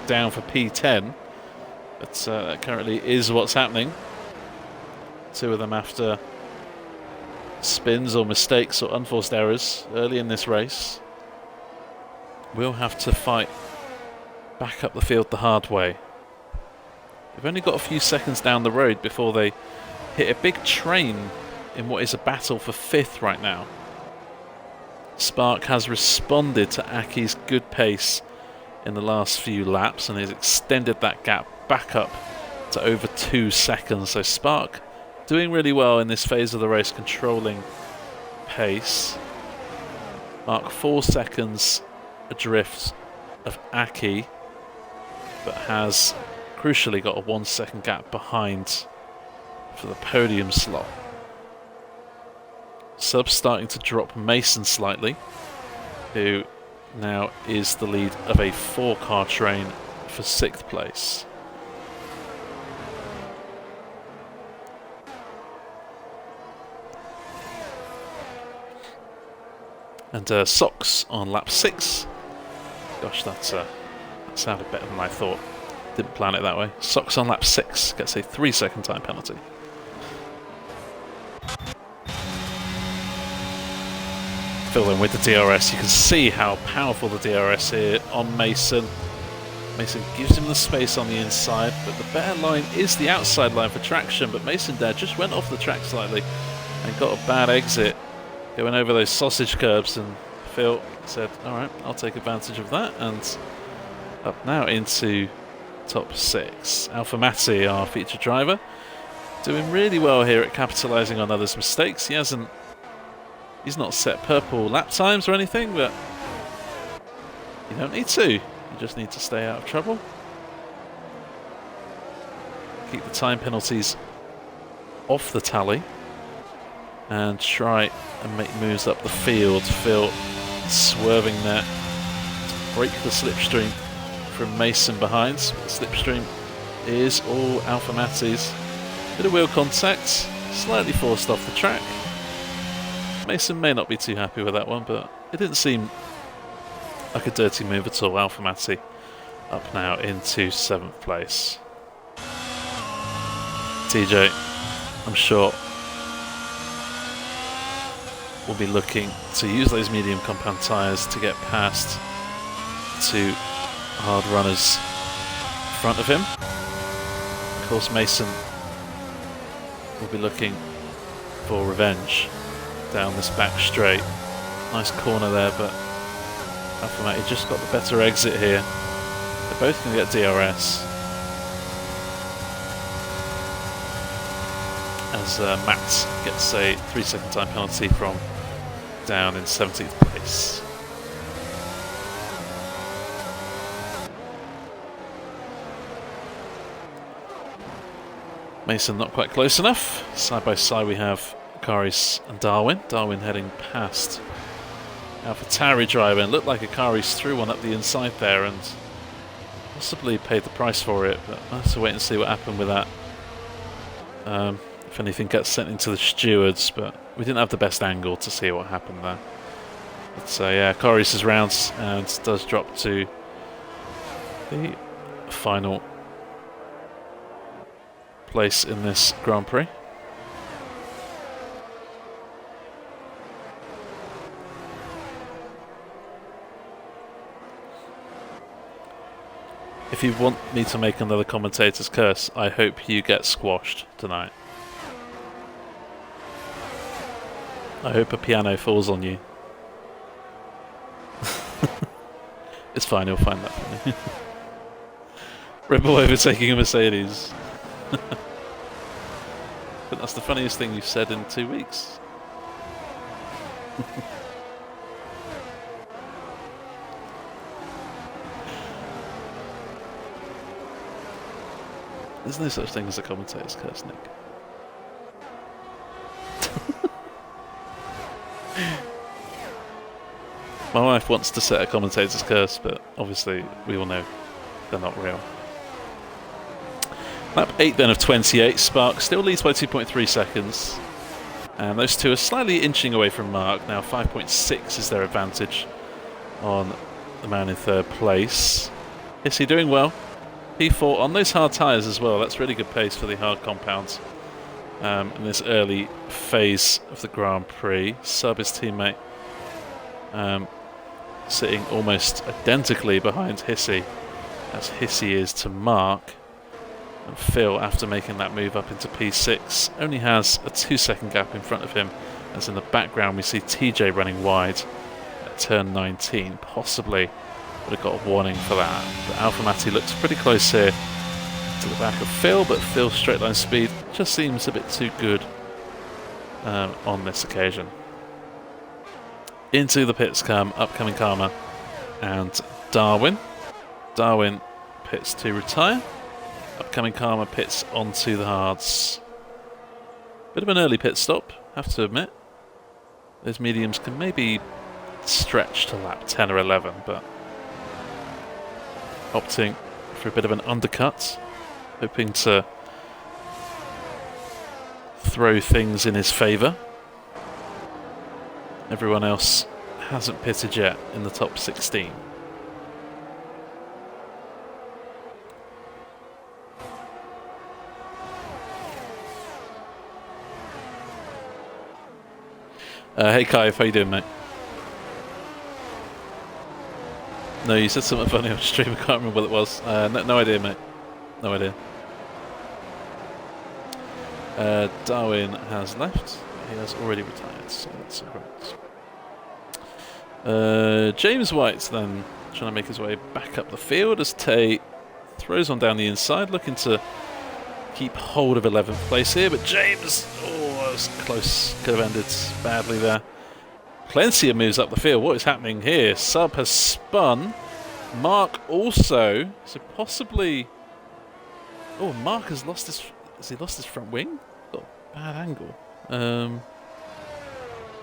down for P10, but that currently is what's happening. 2 of them after spins or mistakes or unforced errors early in this race. We'll have to fight back up the field the hard way. They've only got a few seconds down the road before they hit a big train in what is a battle for 5th right now. Spark has responded to Aki's good pace in the last few laps and has extended that gap back up to over 2 seconds. So Spark doing really well in this phase of the race, controlling pace. Mark 4 seconds adrift of Aki, but has crucially got a 1 second gap behind for the podium slot. Sub's starting to drop Mason slightly, who now is the lead of a 4-car train for 6th place. And Socks on lap 6. Gosh, that sounded better than I thought. Didn't plan it that way. Socks on lap 6 gets a 3-second time penalty. Fill in with the DRS. You can see how powerful the DRS here on Mason. Mason gives him the space on the inside, but the better line is the outside line for traction. But Mason there just went off the track slightly and got a bad exit going over those sausage curbs, and Phil said, alright, I'll take advantage of that, and up now into top 6. Alpha Matti, our featured driver, doing really well here at capitalising on others' mistakes. He's not set purple lap times or anything, but you don't need to. You just need to stay out of trouble. Keep the time penalties off the tally and try and make moves up the field. Phil swerving there to break the slipstream from Mason behind. The slipstream is all Alpha Matti's. Bit of wheel contact, slightly forced off the track. Mason may not be too happy with that one, but it didn't seem like a dirty move at all. Alpha Matti up now into 7th place. TJ, I'm sure, will be looking to use those medium compound tyres to get past 2 hard runners in front of him. Of course, Mason will be looking for revenge down this back straight. Nice corner there, but Alpha Matti just got the better exit here. They're both going to get DRS. As Matt gets a 3-second time penalty from down in 17th place. Mason not quite close enough. Side by side we have Karis and Darwin. Darwin heading past AlphaTauri driver, and looked like Karis threw one up the inside there and possibly paid the price for it, but I'll have to wait and see what happened with that. If anything gets sent into the stewards, but we didn't have the best angle to see what happened there. But yeah, Karis is round and does drop to the final place in this Grand Prix. If you want me to make another commentator's curse, I hope you get squashed tonight. I hope a piano falls on you. It's fine, you'll find that funny. Red Bull overtaking a Mercedes. But that's the funniest thing you've said in 2 weeks. There's no such thing as a commentator's curse, Nick. My wife wants to set a commentator's curse, but obviously we all know they're not real. Lap 8 then of 28, Spark still leads by 2.3 seconds. And those two are slightly inching away from Mark. Now 5.6 is their advantage on the man in 3rd place. Is he doing well? P4 on those hard tyres as well. That's really good pace for the hard compounds in this early phase of the Grand Prix. Sub his teammate sitting almost identically behind Hissy, as Hissy is to Mark. And Phil, after making that move up into P6, only has a 2-second gap in front of him, as in the background we see TJ running wide at turn 19. Possibly would have got a warning for that. But Alpha Matti looks pretty close here to the back of Phil, but Phil's straight line speed just seems a bit too good on this occasion. Into the pits come Upcoming Karma and Darwin. Darwin pits to retire. Upcoming Karma pits onto the hards. Bit of an early pit stop, have to admit. Those mediums can maybe stretch to lap 10 or 11, but opting for a bit of an undercut, hoping to throw things in his favour. Everyone else hasn't pitted yet in the top 16. Hey Kai, how you doing, mate? No, you said something funny on stream, I can't remember what it was. No idea, mate. No idea. Darwin has left. He has already retired, so that's correct. James White's then trying to make his way back up the field as Tay throws on down the inside, looking to keep hold of 11th place here, but James, that was close, could have ended badly there. Plenty of moves up the field. What is happening here? Sub has spun. Mark also, so possibly. Oh, Mark has lost his. Has he lost his front wing? Got a bad angle.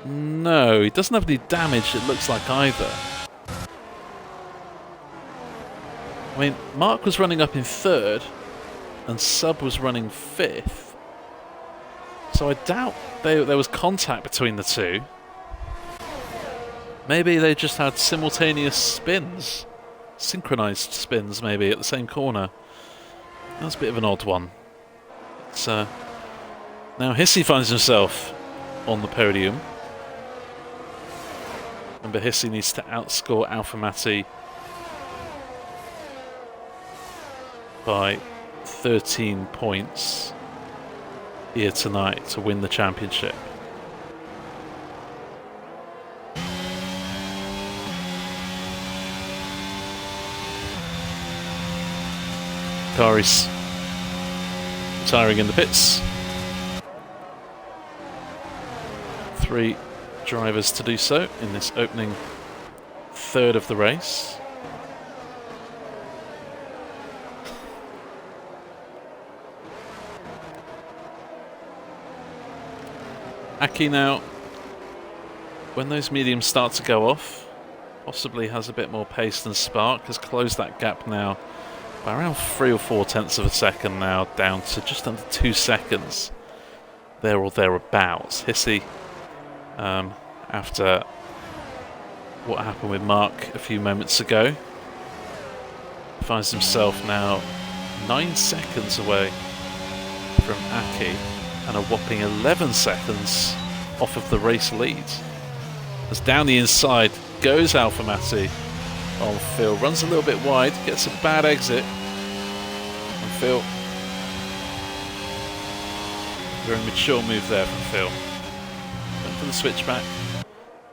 No, he doesn't have any damage. It looks like either. I mean, Mark was running up in 3rd, and Sub was running 5th. So I doubt there was contact between the two. Maybe they just had simultaneous spins. Synchronized spins, maybe, at the same corner. That's a bit of an odd one. It's, now Hissy finds himself on the podium. Remember, Hissy needs to outscore Alpha Matti by 13 points here tonight to win the championship. Kari's retiring in the pits. 3 drivers to do so in this opening 3rd of the race. Aki now, when those mediums start to go off, possibly has a bit more pace than Spark, has closed that gap now by around 3 or 4 tenths of a second now, down to just under 2 seconds there or thereabouts. Hissy, after what happened with Mark a few moments ago, finds himself now 9 seconds away from Aki and a whopping 11 seconds off of the race lead. As down the inside goes Alpha Matti on Phil, runs a little bit wide, gets a bad exit, and Phil, very mature move there from Phil. Went for the switchback,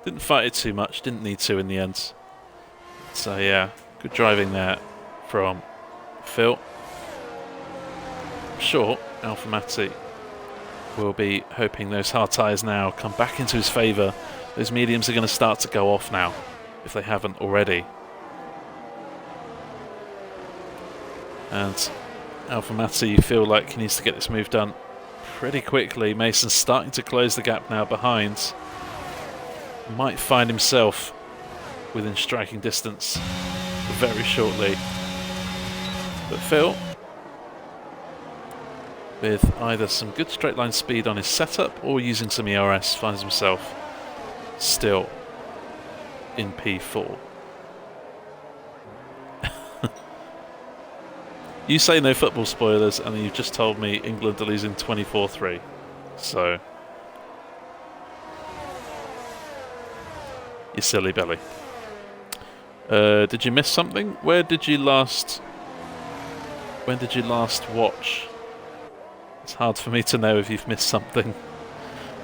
didn't fight it too much, didn't need to in the end. So yeah, good driving there from Phil. I'm sure Alpha Matti will be hoping those hard tyres now come back into his favour. Those mediums are going to start to go off now, if they haven't already. And Alpha Matti, you feel like he needs to get this move done pretty quickly. Mason's starting to close the gap now behind. Might find himself within striking distance very shortly. But Phil, with either some good straight line speed on his setup or using some ERS, finds himself still in P4. You say no football spoilers, and you've just told me England are losing 24-3. So, you silly belly. Did you miss something? When did you last watch? It's hard for me to know if you've missed something.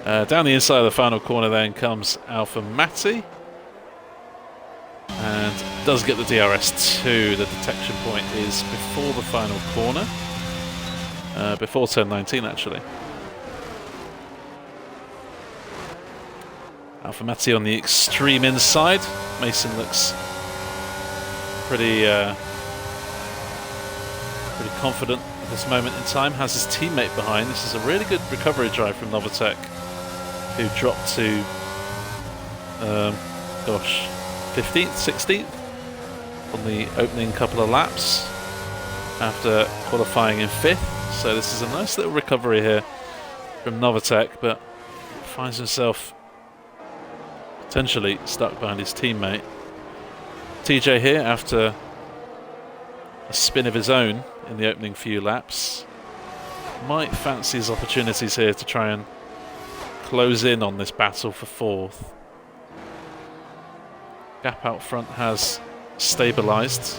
Down the inside of the final corner then comes Alpha Matti. And does get the DRS2. The detection point is before the final corner. Before turn 19 actually. Alpha Mati on the extreme inside. Mason looks pretty confident at this moment in time. Has his teammate behind. This is a really good recovery drive from Novatek, who dropped to 15th, 16th on the opening couple of laps after qualifying in 5th. So this is a nice little recovery here from Novatek, but finds himself potentially stuck behind his teammate. TJ here, after a spin of his own in the opening few laps, might fancy his opportunities here to try and close in on this battle for 4th. Gap out front has stabilised.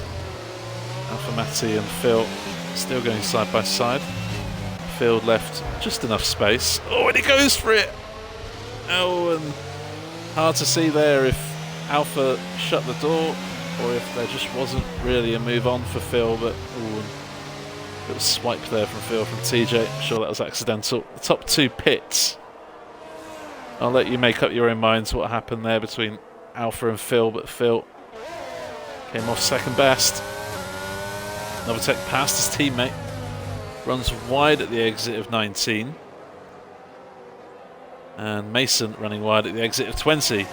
Alpha Mati and Phil still going side by side. Phil left just enough space. Oh, and he goes for it! Oh, and hard to see there if Alpha shut the door or if there just wasn't really a move on for Phil, but ooh, it was swiped there from Phil from TJ. I'm sure that was accidental. The top 2 pits. I'll let you make up your own minds what happened there between Alpha and Phil, but Phil came off second best. Novatek passed his teammate, runs wide at the exit of 19, and Mason running wide at the exit of 20.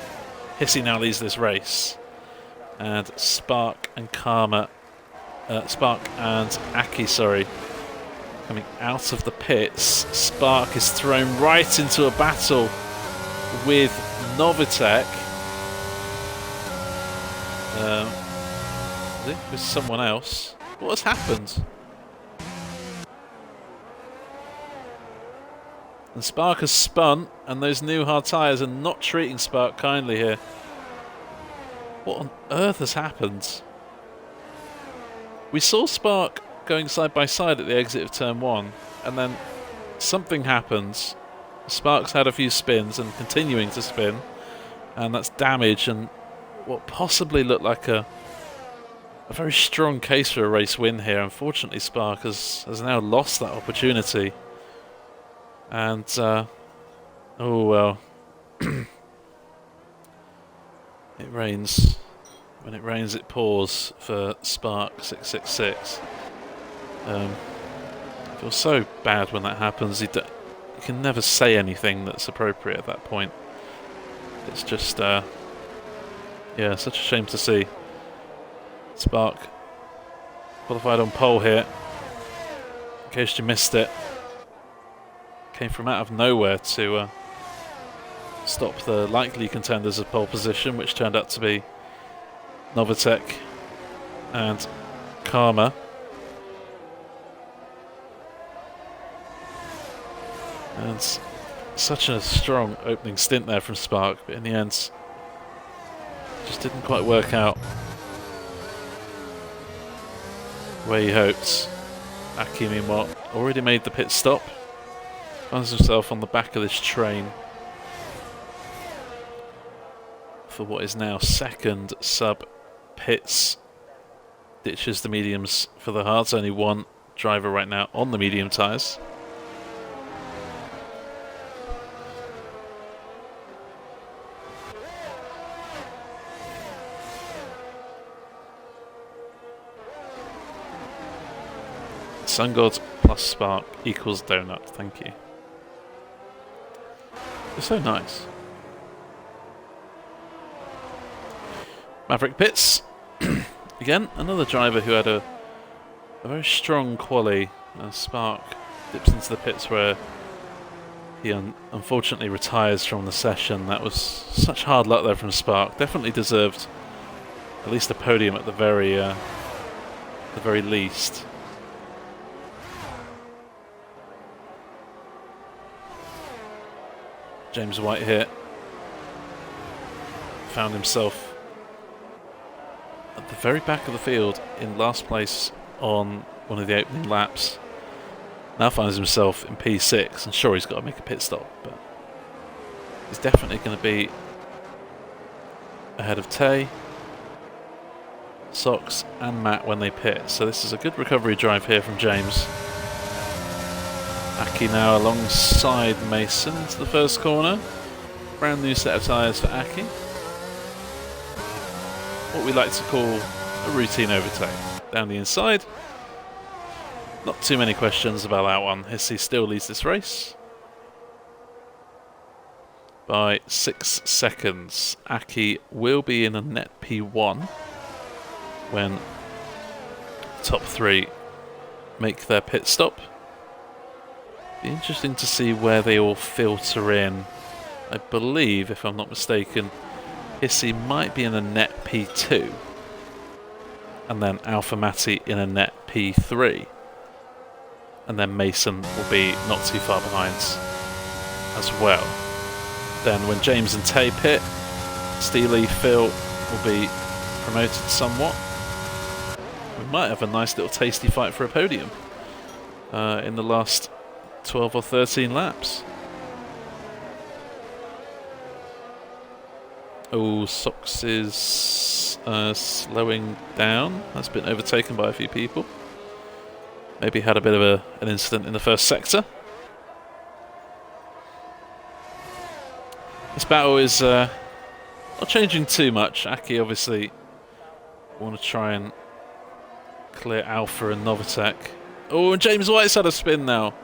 Hissy now leads this race, and Spark and Aki, coming out of the pits. Spark is thrown right into a battle with Novatek. With someone else. What has happened? And Spark has spun, and those new hard tyres are not treating Spark kindly here. What on earth has happened? We saw Spark going side by side at the exit of turn 1, and then something happens. Spark's had a few spins and continuing to spin, and that's damage and what possibly looked like a very strong case for a race win here. Unfortunately, Spark has now lost that opportunity. And, oh well. It rains. When it rains, it pours for Spark 666. It feels so bad when that happens. You can never say anything that's appropriate at that point. It's just, yeah, such a shame to see. Spark qualified on pole here. In case you missed it, came from out of nowhere to stop the likely contenders of pole position, which turned out to be Novatek and Karma. And such a strong opening stint there from Spark, but in the end, just didn't quite work out the way he hoped. Aki, meanwhile, already made the pit stop. Finds himself on the back of this train for what is now second sub pits. Ditches the mediums for the hards. Only one driver right now on the medium tyres. Sun God plus Spark equals donut, thank you. They're so nice. Maverick pits. Again, another driver who had a very strong quali. Spark dips into the pits where he unfortunately retires from the session. That was such hard luck there from Spark. Definitely deserved at least a podium at the very least. James White here found himself at the very back of the field in last place on one of the opening laps. Now finds himself in P6, and sure, he's got to make a pit stop, but he's definitely going to be ahead of Tay, Sox and Matt when they pit. So this is a good recovery drive here from James. Aki now alongside Mason into the first corner. Brand new set of tyres for Aki. What we like to call a routine overtake. Down the inside. Not too many questions about that one. Hissy still leads this race by 6 seconds. Aki will be in a net P1 when the top 3 make their pit stop. Be interesting to see where they all filter in. I believe, if I'm not mistaken, Hissy might be in a net P2 and then Alpha Matti in a net P3, and then Mason will be not too far behind as well. Then when James and Tay pit, Steely, Phil will be promoted somewhat. We might have a nice little tasty fight for a podium in the last 12 or 13 laps. Oh, Sox is slowing down. That's been overtaken by a few people. Maybe had a bit of an incident in the first sector. This battle is not changing too much. Aki obviously want to try and clear Alpha and Novatek. Oh, and James White's had a spin now.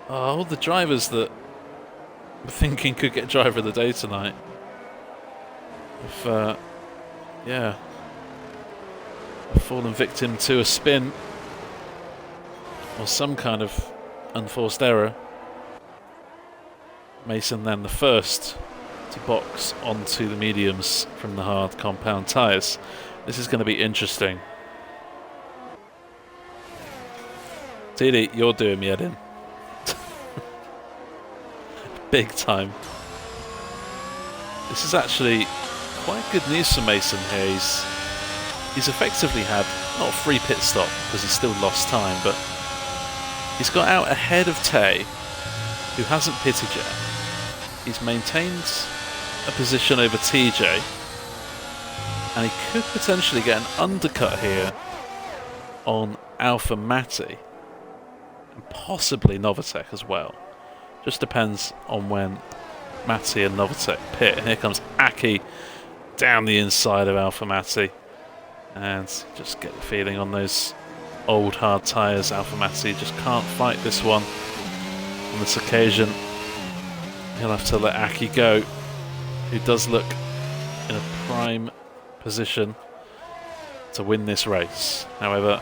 Oh, all the drivers that I'm thinking could get driver of the day tonight. If, yeah, fallen victim to a spin or some kind of unforced error. Mason then the first to box onto the mediums from the hard compound tyres. This is going to be interesting. TD, you're doing me head in. Big time. This is actually quite good news for Mason here. He's effectively had not a free pit stop because he's still lost time, but he's got out ahead of Tay, who hasn't pitted yet. He's maintained a position over TJ, and he could potentially get an undercut here on Alpha Matti and possibly Novatek as well. Just depends on when Matti and Novatek pit. And here comes Aki down the inside of Alpha Matti, and just get the feeling on those old hard tyres, Alpha Matti just can't fight this one on this occasion. He'll have to let Aki go, who does look in a prime position to win this race. However,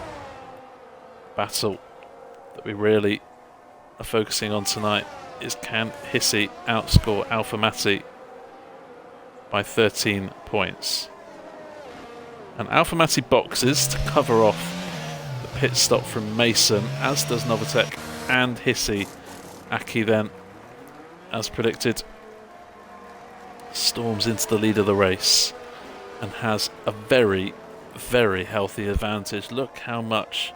battle that we really are focusing on tonight is, can Hissy outscore Alpha Matti by 13 points? And Alpha Matti boxes to cover off the pit stop from Mason, as does Novatek and Hissy. Aki then, as predicted, storms into the lead of the race and has a very, very healthy advantage. Look how much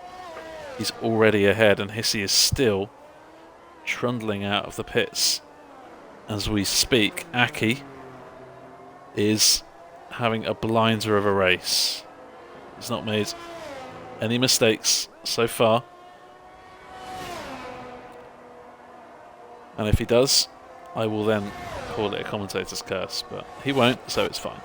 he's already ahead, and Hissy is still trundling out of the pits as we speak. Aki is having a blinder of a race. He's not made any mistakes so far, and if he does, I will then call it a commentator's curse, but he won't, so it's fine.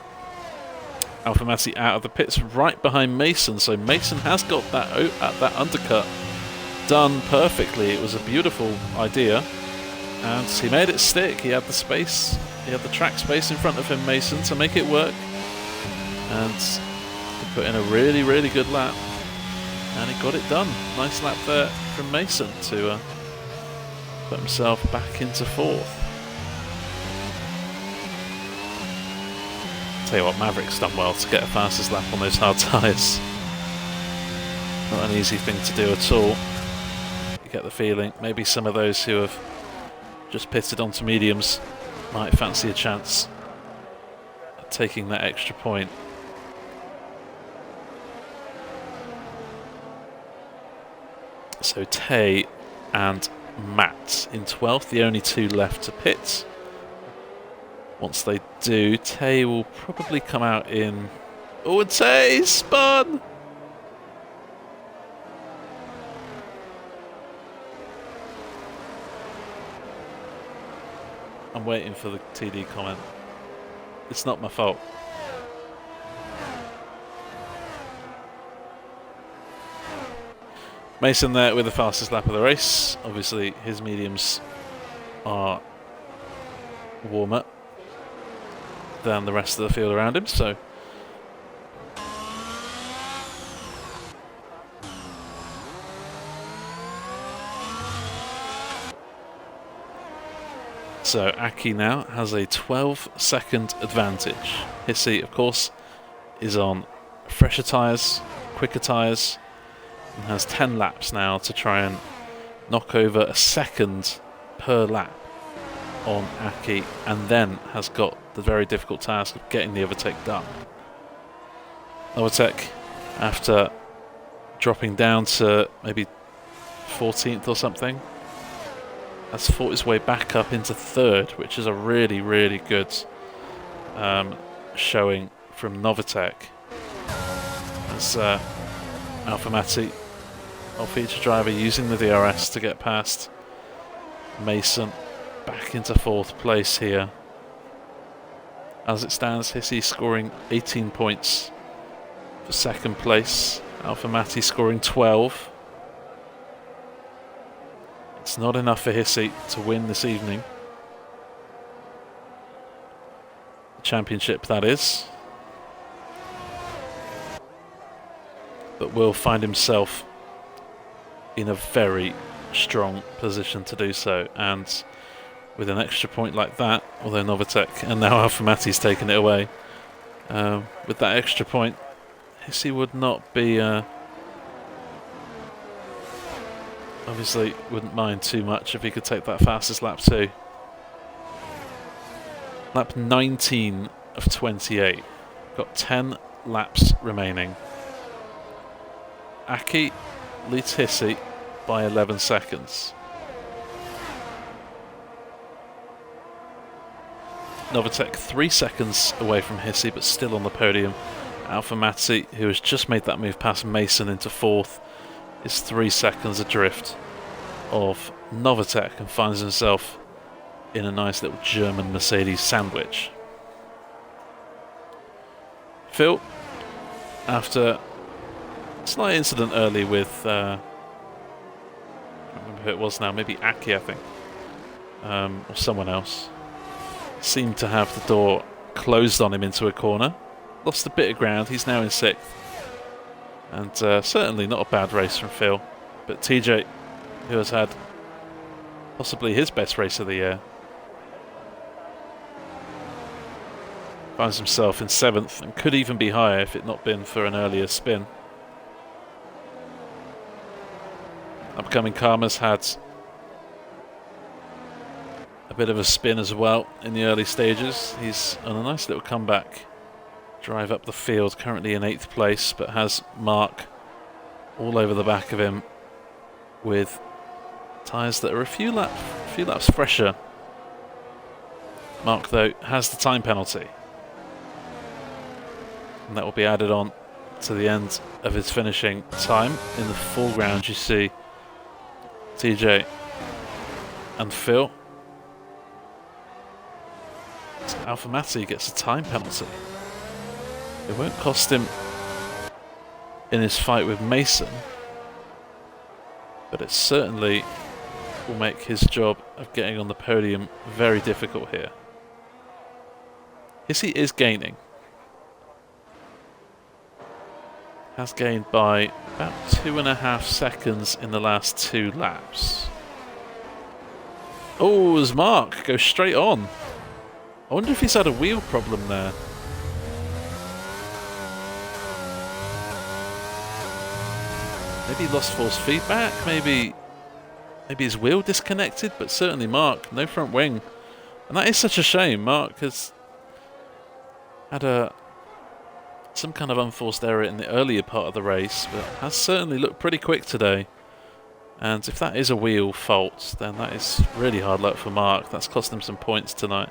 Alpha Matti out of the pits right behind Mason, so Mason has got that undercut done perfectly. It was a beautiful idea, and he made it stick. He had the space, he had the track space in front of him, Mason, to make it work, and he put in a really, really good lap, and he got it done. Nice lap there from Mason to put himself back into fourth. Tell you what, Maverick's done well to get a fastest lap on those hard tyres. Not an easy thing to do at all. You get the feeling maybe some of those who have just pitted onto mediums might fancy a chance at taking that extra point. So Tay and Matt in 12th, the only two left to pit. Once they do, Tay will probably come out in... Oh, and Tay spun! I'm waiting for the TD comment. It's not my fault. Mason there with the fastest lap of the race. Obviously, his mediums are warmer than the rest of the field around him, so Aki now has a 12-second advantage. Hissy, of course, is on fresher tyres, quicker tyres, and has 10 laps now to try and knock over a second per lap on Aki, and then has got the very difficult task of getting the overtake done. Novotek, after dropping down to maybe 14th or something, has fought his way back up into third, which is a really, really good showing from Novotek. As Alpha Mati, our feature driver, using the DRS to get past Mason, back into fourth place here. As it stands, Hissy scoring 18 points for second place. Alpha Mati scoring 12. It's not enough for Hissy to win this evening. The championship, that is. But will find himself in a very strong position to do so, and with an extra point like that, although Novotek and now Alpha Mati's taken it away, with that extra point, Hissy would not be obviously wouldn't mind too much if he could take that fastest lap too. Lap 19 of 28, got 10 laps remaining. Aki leads Hissy by 11 seconds. Novotek 3 seconds away from Hissy, but still on the podium. Alpha Mati, who has just made that move past Mason into fourth, is 3 seconds adrift of Novotek and finds himself in a nice little German Mercedes sandwich. Phil, after a slight incident early with I can't remember who it was now, maybe Aki, I think, or someone else, seemed to have the door closed on him into a corner. Lost a bit of ground. He's now in sixth, and certainly not a bad race from Phil. But TJ, who has had possibly his best race of the year, finds himself in seventh and could even be higher if it not been for an earlier spin. Upcoming Karma's had a bit of a spin as well in the early stages. He's on a nice little comeback drive up the field, currently in 8th place, but has Mark all over the back of him with tyres that are a few laps fresher. Mark, though, has the time penalty, and that will be added on to the end of his finishing time. In the foreground you see TJ and Phil. Alpha Mati gets a time penalty. It won't cost him in his fight with Mason, but it certainly will make his job of getting on the podium very difficult here. Hissy is gaining. Has gained by about 2.5 seconds in the last 2 laps. Oh, as Mark goes straight on. I wonder if he's had a wheel problem there. Maybe he lost force feedback, maybe his wheel disconnected, but certainly Mark, no front wing. And that is such a shame. Mark has had some kind of unforced error in the earlier part of the race, but has certainly looked pretty quick today. And if that is a wheel fault, then that is really hard luck for Mark. That's cost him some points tonight.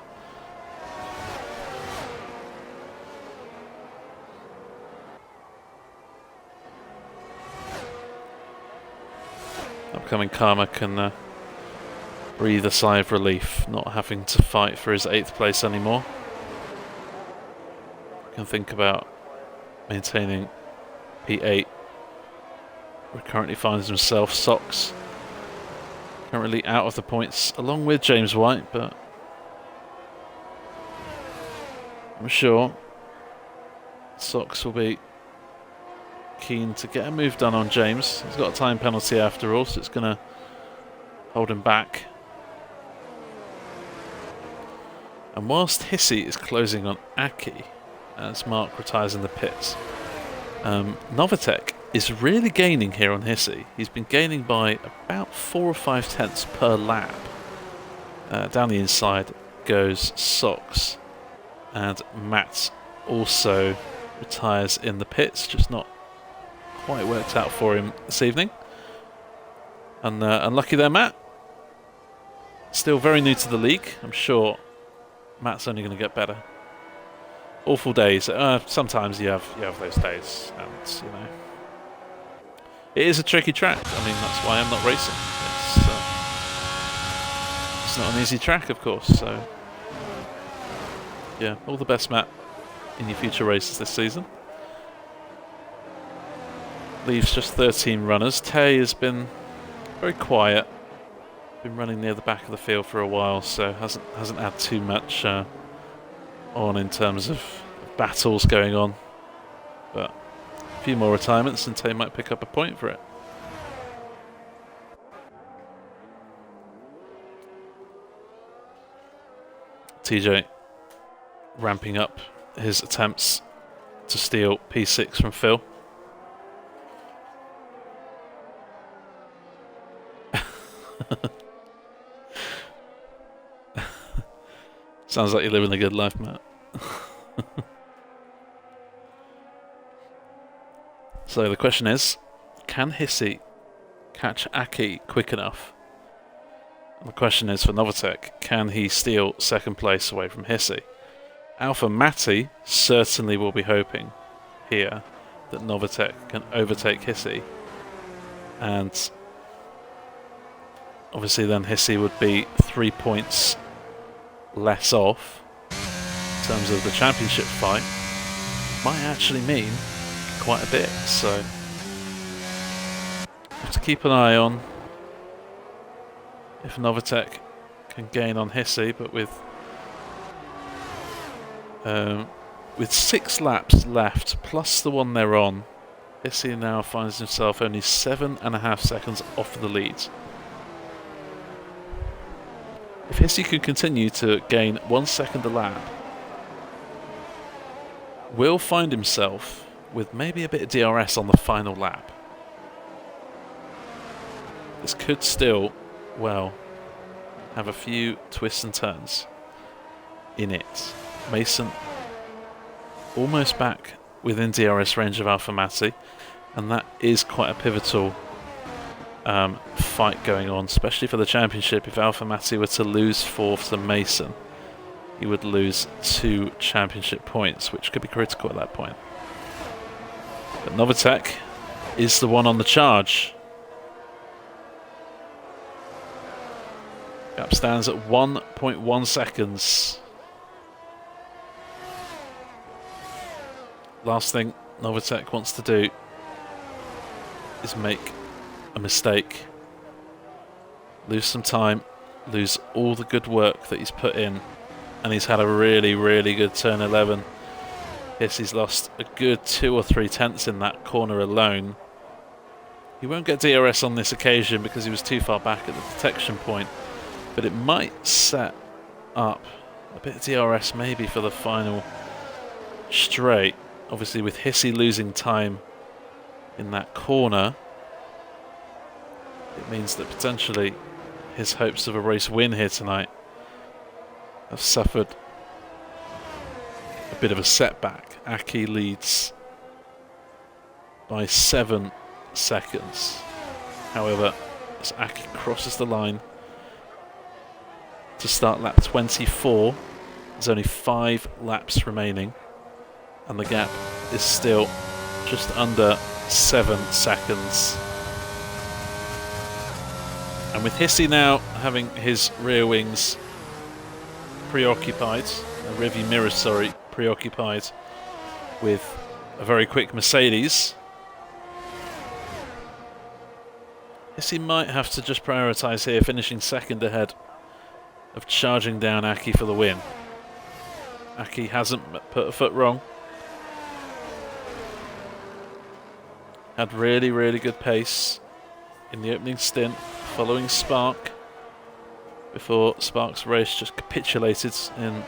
Upcoming Karma can breathe a sigh of relief, not having to fight for his 8th place anymore. Can think about maintaining P8. Where currently finds himself Socks currently out of the points along with James White, but I'm sure Socks will be keen to get a move done on James. He's got a time penalty after all, so it's going to hold him back. And whilst Hissy is closing on Aki as Mark retires in the pits, Novatek is really gaining here on Hissy. He's been gaining by about 4 or 5 tenths per lap. Down the inside goes Socks, and Matt also retires in the pits, just not quite worked out for him this evening. And unlucky there, Matt. Still very new to the league. I'm sure Matt's only going to get better. Awful days. Sometimes you have those days, and you know. It is a tricky track. I mean, that's why I'm not racing. It's not an easy track, of course. So, yeah, all the best, Matt, in your future races this season. Leaves just 13 runners. Tay has been very quiet. Been running near the back of the field for a while, so hasn't had too much on in terms of battles going on. But a few more retirements and Tay might pick up a point for it. TJ ramping up his attempts to steal P6 from Phil. Sounds like you're living a good life, Matt. So the question is, can Hissy catch Aki quick enough? And the question is for Novatek, can he steal 2nd place away from Hissy? Alpha Matty certainly will be hoping here that Novatek can overtake Hissy. And obviously then Hissy would be 3 points less off in terms of the championship fight. Might actually mean quite a bit, so have to keep an eye on if Novatek can gain on Hissy, but with 6 laps left plus the one they're on, Hissy now finds himself only 7.5 seconds off the lead. If Hissy can continue to gain 1 second a lap, will find himself with maybe a bit of DRS on the final lap. This could still, well, have a few twists and turns in it. Mason almost back within DRS range of Alpha Matty, and that is quite a pivotal fight going on, especially for the championship. If Alpha Matty were to lose 4th to Mason, he would lose 2 championship points, which could be critical at that point. But Novatek is the one on the charge. Gap stands at 1.1 seconds. Last thing Novatek wants to do is make a mistake, lose some time, lose all the good work that he's put in, and he's had a really, really good turn 11. Yes, he's lost a good 2 or 3 tenths in that corner alone. He won't get DRS on this occasion because he was too far back at the detection point, but it might set up a bit of DRS maybe for the final straight. Obviously with Hissy losing time in that corner, it means that potentially his hopes of a race win here tonight have suffered a bit of a setback. Aki leads by 7 seconds. However, as Aki crosses the line to start lap 24, there's only 5 laps remaining, and the gap is still just under 7 seconds. And with Hissy now having his rear wings preoccupied, rearview mirrors, sorry, preoccupied with a very quick Mercedes, Hissy might have to just prioritise here, finishing second ahead of charging down Aki for the win. Aki hasn't put a foot wrong. Had really, really good pace in the opening stint, following Spark, before Spark's race just capitulated in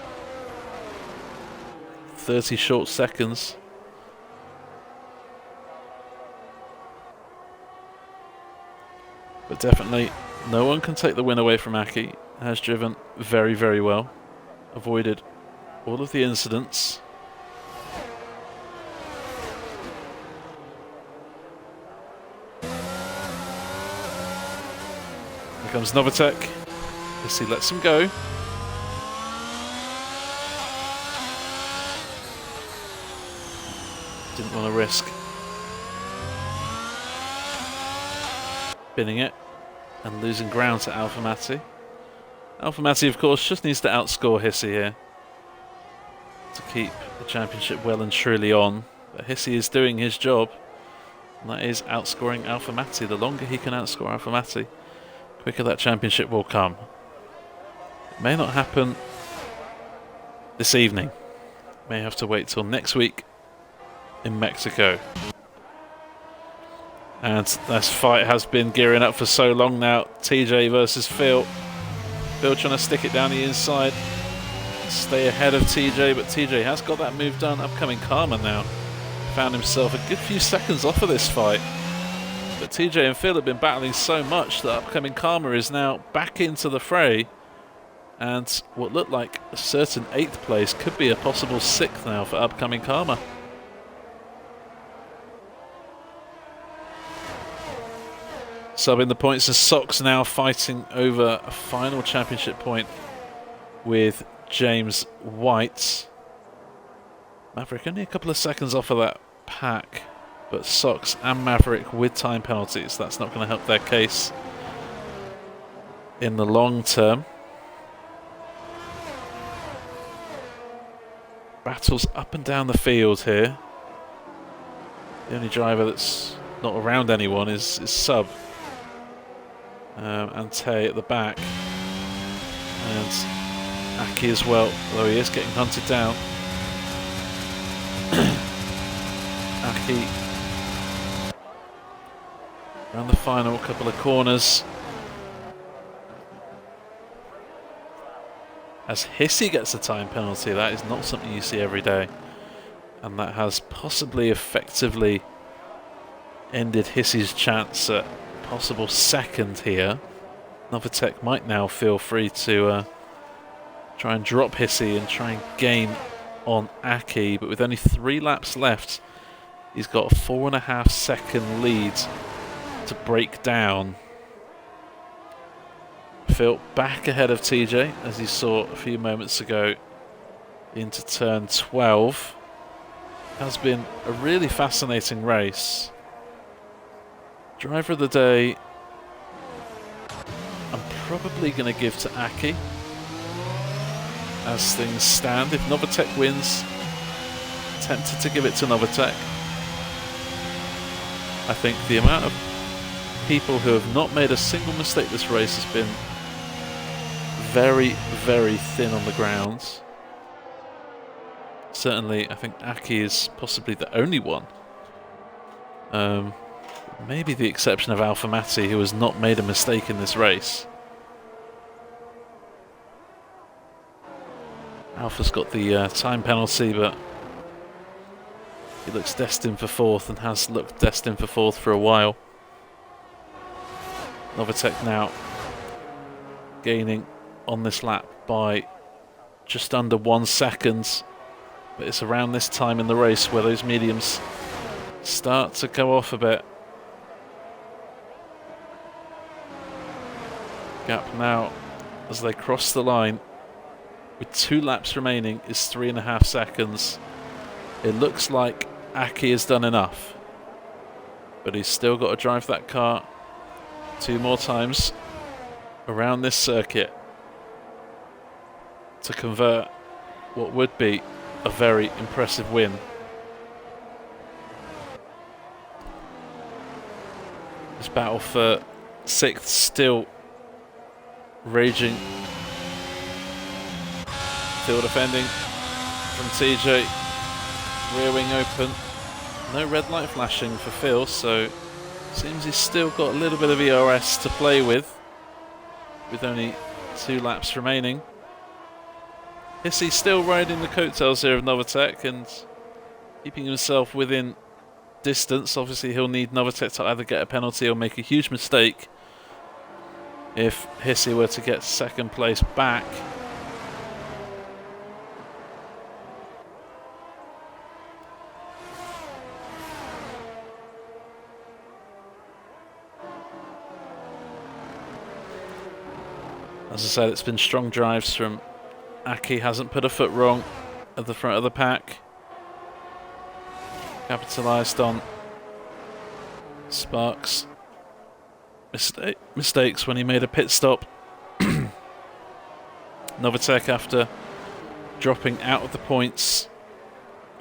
30 short seconds. But definitely, no one can take the win away from Aki. Has driven very, very well. Avoided all of the incidents. Here comes Novatek. Hissy lets him go. Didn't want to risk spinning it and losing ground to Alpha Mati. Alpha Mati, of course, just needs to outscore Hissy here to keep the championship well and truly on. But Hissy is doing his job, and that is outscoring Alpha Mati. The longer he can outscore Alpha Mati, the quicker that championship will come. It may not happen this evening. May have to wait till next week in Mexico. And this fight has been gearing up for so long now. TJ versus Phil. Phil trying to stick it down the inside, stay ahead of TJ, but TJ has got that move done. Upcoming Karma now found himself a good few seconds off of this fight. But TJ and Phil have been battling so much that Upcoming Karma is now back into the fray. And what looked like a certain 8th place could be a possible 6th now for Upcoming Karma. Subbing the points, and Sox now fighting over a final championship point with James White. Maverick only a couple of seconds off of that pack, but Sox and Maverick with time penalties. That's not going to help their case in the long term. Battles up and down the field here. The only driver that's not around anyone is Sub. And Tay at the back, and Aki as well, although he is getting hunted down. Aki around the final couple of corners as Hissy gets a time penalty. That is not something you see every day, and that has possibly effectively ended Hissy's chance at possible 2nd here. Novatek might now feel free to try and drop Hissy and try and gain on Aki, but with only 3 laps left, he's got a 4.5 second lead to break down. Phil back ahead of TJ, as he saw a few moments ago into turn 12. Has been a really fascinating race. Driver of the day, I'm probably going to give to Aki as things stand. If Novatek wins, tempted to give it to Novatek. I think the amount of people who have not made a single mistake this race has been very, very thin on the ground. Certainly, I think Aki is possibly the only one. Maybe the exception of Alpha Mati, who has not made a mistake in this race. Alpha's got the time penalty, but he looks destined for 4th and has looked destined for 4th for a while. Novatek now gaining on this lap by just under 1 second, but it's around this time in the race where those mediums start to go off a bit. Gap now, as they cross the line, with 2 laps remaining, is 3.5 seconds. It looks like Aki has done enough, but he's still got to drive that car 2 more times around this circuit to convert what would be a very impressive win. This battle for 6th still raging. Field defending from TJ. Rear wing open. No red light flashing for Phil, so seems he's still got a little bit of ERS to play with only 2 laps remaining. Hissy still riding the coattails here of Novatek and keeping himself within distance. Obviously he'll need Novatek to either get a penalty or make a huge mistake if Hissy were to get 2nd place back. As I said, it's been strong drives from Aki, hasn't put a foot wrong at the front of the pack. Capitalised on Sparks' mistakes when he made a pit stop. Novatek, after dropping out of the points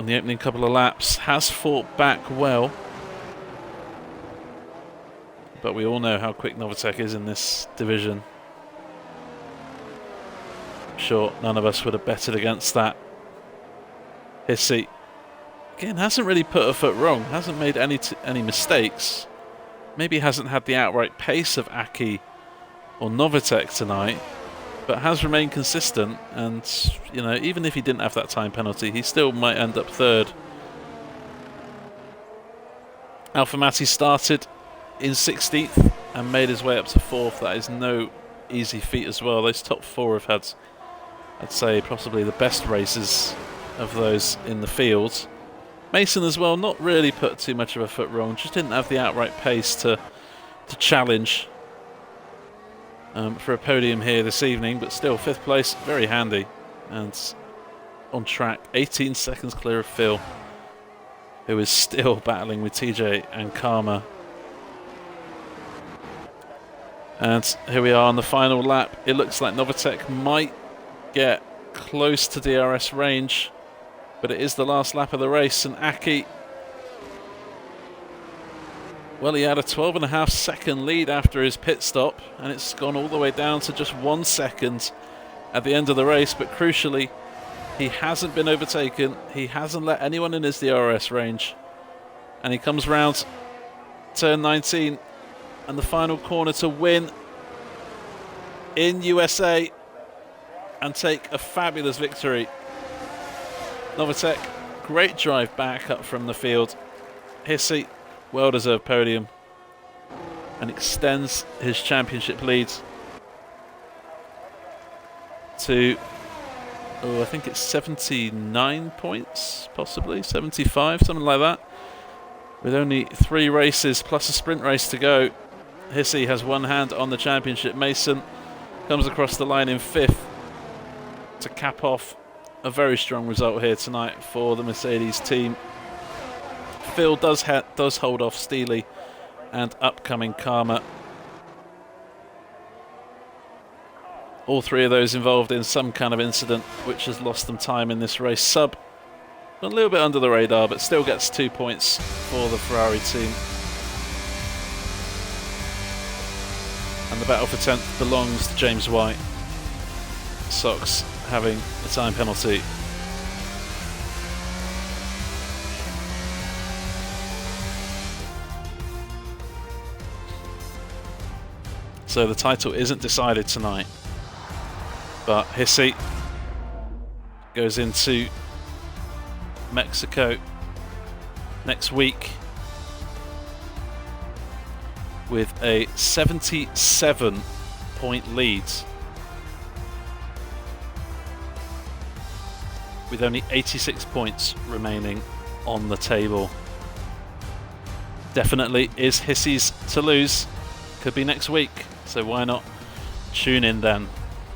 on the opening couple of laps, has fought back well. But we all know how quick Novatek is in this division. Sure, none of us would have betted against that. Hissy, again, hasn't really put a foot wrong, hasn't made any mistakes. Maybe hasn't had the outright pace of Aki or Novatek tonight, but has remained consistent. And you know, even if he didn't have that time penalty, he still might end up 3rd. Alphamati started in 16th and made his way up to 4th. That is no easy feat as well. Those top 4 have had, I'd say, possibly the best races of those in the field. Mason as well, not really put too much of a foot wrong, just didn't have the outright pace to challenge for a podium here this evening, but still 5th place, very handy and on track. 18 seconds clear of Phil, who is still battling with TJ and Karma. And here we are on the final lap. It looks like Novatek might get close to DRS range, but it is the last lap of the race, and Aki, well, he had a 12.5 second lead after his pit stop, and it's gone all the way down to just 1 second at the end of the race. But crucially, he hasn't been overtaken, he hasn't let anyone in his DRS range, and he comes round turn 19 and the final corner to win in USA and take a fabulous victory. Novatek, great drive back up from the field. Hissy, well-deserved podium, and extends his championship lead to, I think it's 79 points, possibly 75, something like that. With only 3 races plus a sprint race to go, Hissy has one hand on the championship. Mason comes across the line in 5th to cap off a very strong result here tonight for the Mercedes team. Phil does hold off Steely and upcoming Karma. All 3 of those involved in some kind of incident which has lost them time in this race. Sub, a little bit under the radar, but still gets 2 points for the Ferrari team. And the battle for 10th belongs to James White. Sox having a time penalty. So the title isn't decided tonight, but Hissy goes into Mexico next week with a 77-point lead, with only 86 points remaining on the table. Definitely is Hissy's to lose. Could be next week, so why not tune in then.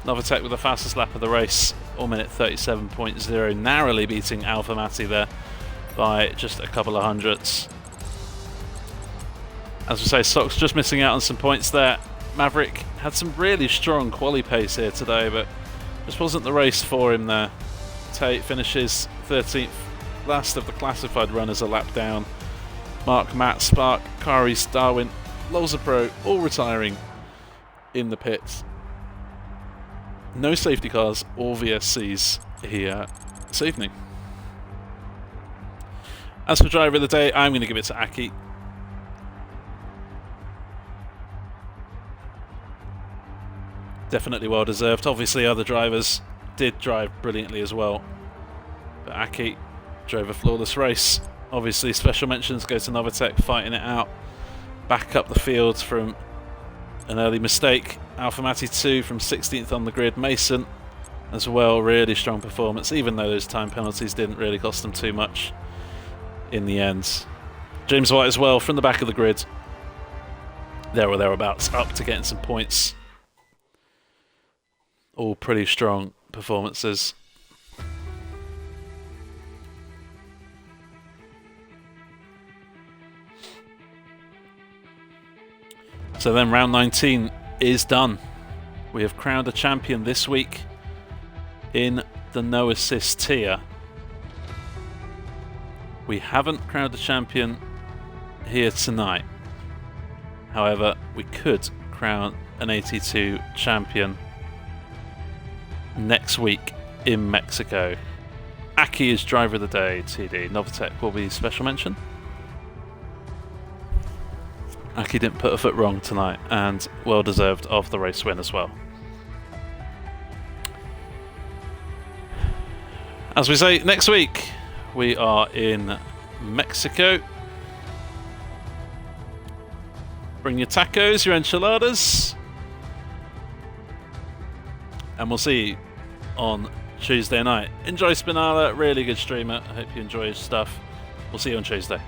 Novatek with the fastest lap of the race, 1 minute 37.0, narrowly beating Alphamati there by just a couple of hundredths. As we say, Sox just missing out on some points there. Maverick had some really strong quali pace here today, but just wasn't the race for him there. Tate finishes 13th, last of the classified runners a lap down. Mark, Matt, Spark, Kari's, Darwin, Loza Pro all retiring in the pits. No safety cars or VSCs here this evening. As for driver of the day, I'm going to give it to Aki. Definitely well deserved. Obviously other drivers did drive brilliantly as well, but Aki drove a flawless race. Obviously special mentions go to Novatech fighting it out back up the field from an early mistake. Alpha Mati 2 from 16th on the grid. Mason as well, really strong performance, even though those time penalties didn't really cost them too much in the end. James White as well from the back of the grid, there or thereabouts, up to getting some points. All pretty strong performances. So then round 19 is done. We have crowned a champion this week in the no assist tier. We haven't crowned a champion here tonight. However, we could crown an 82 champion next week in Mexico. Aki is driver of the day, TD. Novatech will be special mention. Aki didn't put a foot wrong tonight, and well deserved of the race win as well. As we say, next week we are in Mexico. Bring your tacos, your enchiladas, and we'll see you on Tuesday night. Enjoy Spinala, really good streamer. I hope you enjoy his stuff. We'll see you on Tuesday.